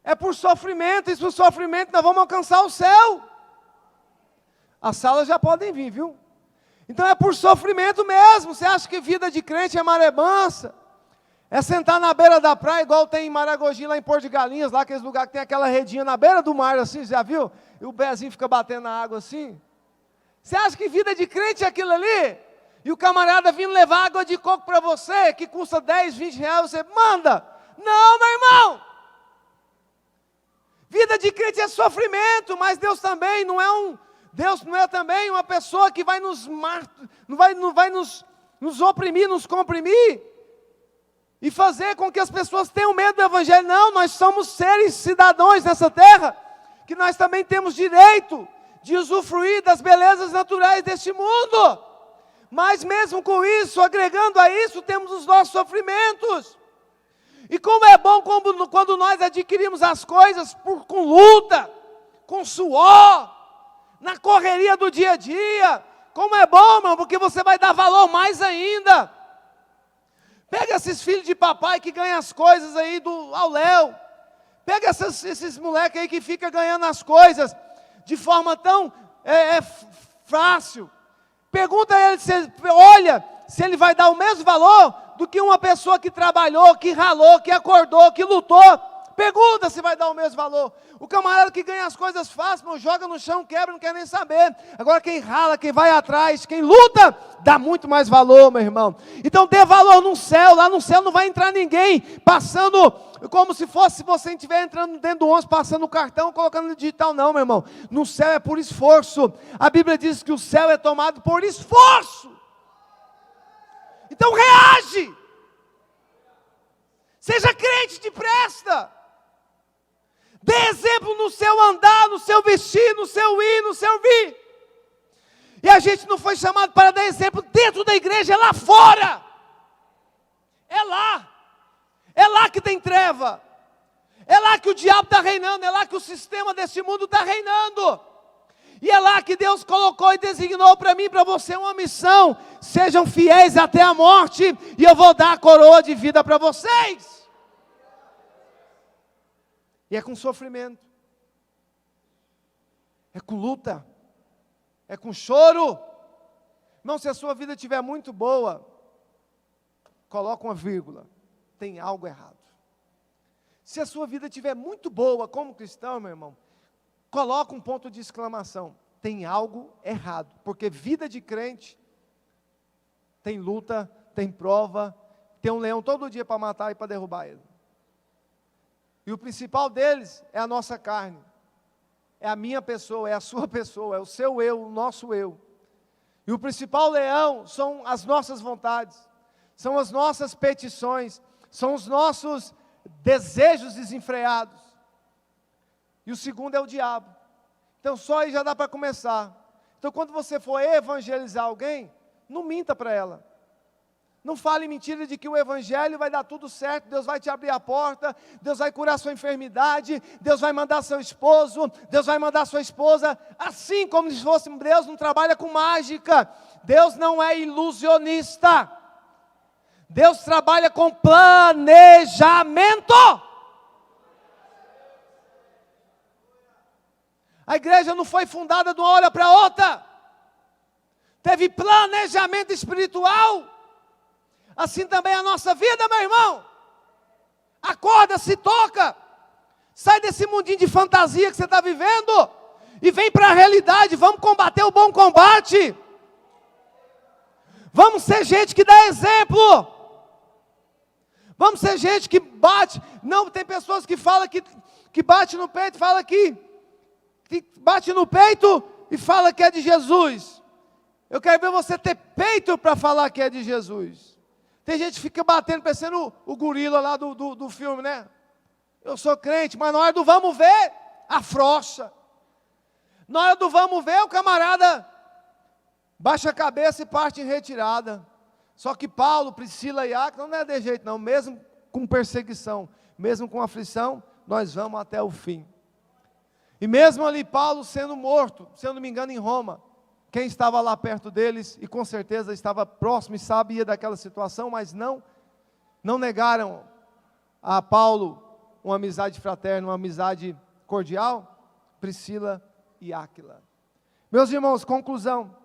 Speaker 1: é por sofrimento, e por sofrimento nós vamos alcançar o céu. As salas já podem vir, viu? Então é por sofrimento mesmo. Você acha que vida de crente é maré mansa? É sentar na beira da praia, igual tem em Maragogi, lá em Porto de Galinhas, lá aqueles lugares que tem aquela redinha na beira do mar, assim, já viu? E o pezinho fica batendo na água assim. Você acha que vida de crente é aquilo ali? E o camarada vindo levar água de coco para você, que custa 10, 20 reais, você manda? Não, meu irmão! Vida de crente é sofrimento, mas Deus também não é também uma pessoa que vai não vai nos oprimir, nos comprimir, e fazer com que as pessoas tenham medo do Evangelho. Não, nós somos seres cidadãos nessa terra, que nós também temos direito de usufruir das belezas naturais deste mundo. Mas mesmo com isso, agregando a isso, temos os nossos sofrimentos. E como é bom quando nós adquirimos as coisas com luta, com suor, na correria do dia a dia. Como é bom, irmão, porque você vai dar valor mais ainda. Pega esses filhos de papai que ganham as coisas aí ao léu. Pega esses moleques aí que ficam ganhando as coisas de forma tão fácil. Pergunta a ele, olha, se ele vai dar o mesmo valor do que uma pessoa que trabalhou, que ralou, que acordou, que lutou. Pergunta se vai dar o mesmo valor. O camarada que ganha as coisas fáceis, meu, joga no chão, quebra, não quer nem saber. Agora quem rala, quem vai atrás, quem luta, dá muito mais valor, meu irmão. Então dê valor no céu. Lá no céu não vai entrar ninguém passando como se fosse você estiver entrando dentro do ônibus, passando o cartão, colocando no digital. Não, meu irmão. No céu é por esforço. A Bíblia diz que o céu é tomado por esforço. Então reage. Seja crente depressa. Dê exemplo no seu andar, no seu vestir, no seu ir, no seu vir. E a gente não foi chamado para dar exemplo dentro da igreja, é lá fora. É lá. É lá que tem treva. É lá que o diabo está reinando. É lá que o sistema desse mundo está reinando. E é lá que Deus colocou e designou para mim e para você uma missão. Sejam fiéis até a morte, e eu vou dar a coroa de vida para vocês. E é com sofrimento. É com luta. É com choro. Irmão, se a sua vida estiver muito boa, coloca uma vírgula. Tem algo errado. Se a sua vida estiver muito boa como cristão, meu irmão, coloca um ponto de exclamação. Tem algo errado. Porque vida de crente tem luta, tem prova, tem um leão todo dia para matar e para derrubar ele. E o principal deles é a nossa carne. É a minha pessoa, é a sua pessoa, é o seu eu, o nosso eu. E o principal leão são as nossas vontades, são as nossas petições, são os nossos desejos desenfreados. E o segundo é o diabo. Então só aí já dá para começar. Então quando você for evangelizar alguém, não minta para ela. Não fale mentira de que o evangelho vai dar tudo certo, Deus vai te abrir a porta, Deus vai curar sua enfermidade, Deus vai mandar seu esposo, Deus vai mandar sua esposa, assim como se fosse Deus não trabalha com mágica, Deus não é ilusionista, Deus trabalha com planejamento. A igreja não foi fundada de uma hora para outra, teve planejamento espiritual. Assim também é a nossa vida, meu irmão. Acorda, se toca. Sai desse mundinho de fantasia que você está vivendo. E vem para a realidade. Vamos combater o bom combate. Vamos ser gente que dá exemplo. Vamos ser gente que bate. Não, tem pessoas que falam que bate no peito, fala que bate no peito e fala que é de Jesus. Eu quero ver você ter peito para falar que é de Jesus. Tem gente que fica batendo, parecendo o gorila lá do filme, né? Eu sou crente, mas na hora do vamos ver, afrouxa. Na hora do vamos ver, o camarada baixa a cabeça e parte em retirada. Só que Paulo, Priscila e Áquila não é de jeito não. Mesmo com perseguição, mesmo com aflição, nós vamos até o fim. E mesmo ali Paulo sendo morto, se eu não me engano em Roma, quem estava lá perto deles, e com certeza estava próximo e sabia daquela situação, mas não negaram a Paulo uma amizade fraterna, uma amizade cordial, Priscila e Áquila. Meus irmãos, conclusão.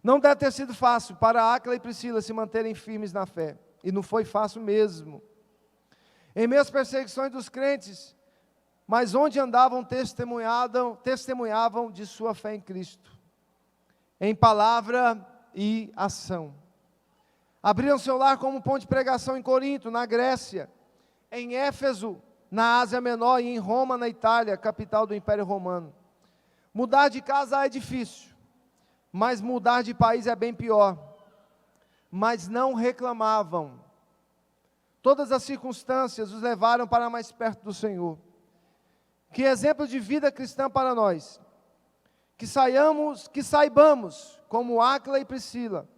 Speaker 1: Não deve ter sido fácil para Áquila e Priscila se manterem firmes na fé, e não foi fácil mesmo. Em meio às perseguições dos crentes, mas onde andavam testemunhavam de sua fé em Cristo. Em palavra e ação. Abriram seu lar como ponto de pregação em Corinto, na Grécia, em Éfeso, na Ásia Menor, e em Roma, na Itália, capital do Império Romano. Mudar de casa é difícil, mas mudar de país é bem pior. Mas não reclamavam. Todas as circunstâncias os levaram para mais perto do Senhor. Que exemplo de vida cristã para nós. Que saibamos, como Áquila e Priscila,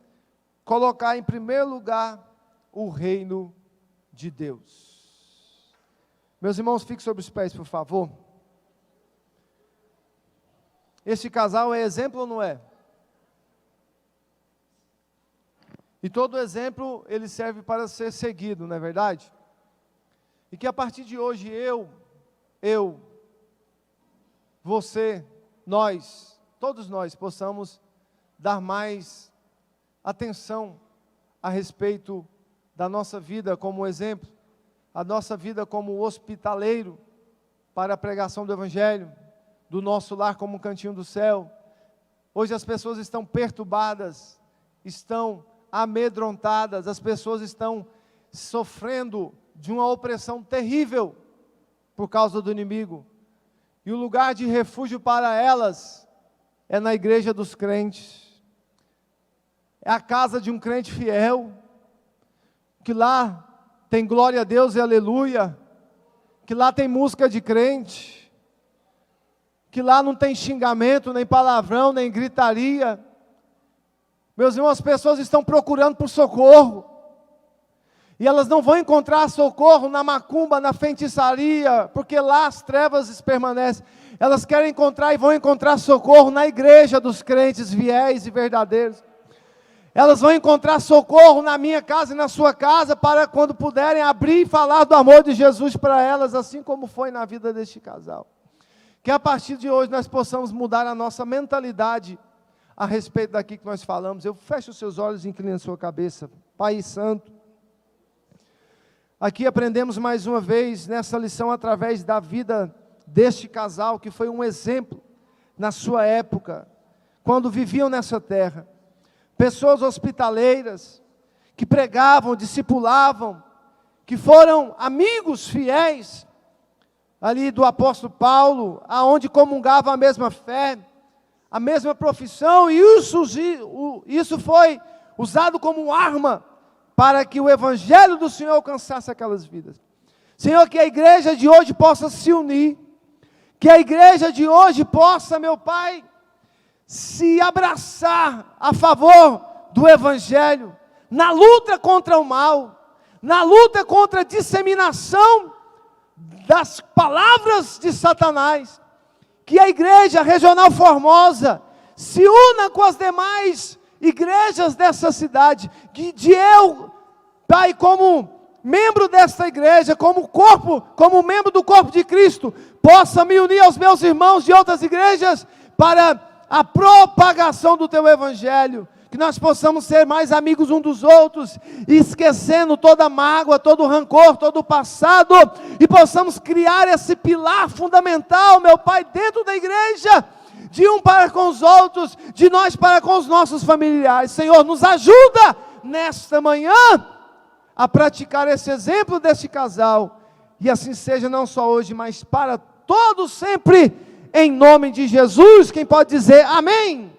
Speaker 1: colocar em primeiro lugar o reino de Deus. Meus irmãos, fiquem sobre os pés, por favor. Este casal é exemplo ou não é? E todo exemplo, ele serve para ser seguido, não é verdade? E que a partir de hoje você, nós, todos nós possamos dar mais atenção a respeito da nossa vida como exemplo, a nossa vida como hospitaleiro para a pregação do Evangelho, do nosso lar como um cantinho do céu. Hoje as pessoas estão perturbadas, estão amedrontadas, as pessoas estão sofrendo de uma opressão terrível por causa do inimigo. E o lugar de refúgio para elas é na igreja dos crentes. É a casa de um crente fiel, que lá tem glória a Deus e aleluia, que lá tem música de crente, que lá não tem xingamento, nem palavrão, nem gritaria. Meus irmãos, as pessoas estão procurando por socorro. E elas não vão encontrar socorro na macumba, na feitiçaria, porque lá as trevas permanecem. Elas querem encontrar e vão encontrar socorro na igreja dos crentes fiéis e verdadeiros. Elas vão encontrar socorro na minha casa e na sua casa, para quando puderem abrir e falar do amor de Jesus para elas, assim como foi na vida deste casal. Que a partir de hoje nós possamos mudar a nossa mentalidade a respeito daquilo que nós falamos. Eu fecho os seus olhos e inclino a sua cabeça. Pai Santo, aqui aprendemos mais uma vez nessa lição através da vida deste casal, que foi um exemplo na sua época, quando viviam nessa terra. Pessoas hospitaleiras, que pregavam, discipulavam, que foram amigos fiéis, ali do apóstolo Paulo, aonde comungavam a mesma fé, a mesma profissão, e isso foi usado como arma, para que o evangelho do Senhor alcançasse aquelas vidas. Senhor, que a igreja de hoje possa se unir, que a igreja de hoje possa, meu Pai, se abraçar a favor do evangelho, na luta contra o mal, na luta contra a disseminação das palavras de Satanás. Que a igreja regional Formosa se una com as demais igrejas dessa cidade, que eu, Pai, como membro desta igreja, como membro do corpo de Cristo, possa me unir aos meus irmãos de outras igrejas, para a propagação do Teu Evangelho, que nós possamos ser mais amigos uns dos outros, esquecendo toda mágoa, todo rancor, todo o passado, e possamos criar esse pilar fundamental, meu Pai, dentro da igreja, de um para com os outros, de nós para com os nossos familiares. Senhor, nos ajuda nesta manhã a praticar esse exemplo deste casal, e assim seja não só hoje, mas para todos sempre, em nome de Jesus. Quem pode dizer amém?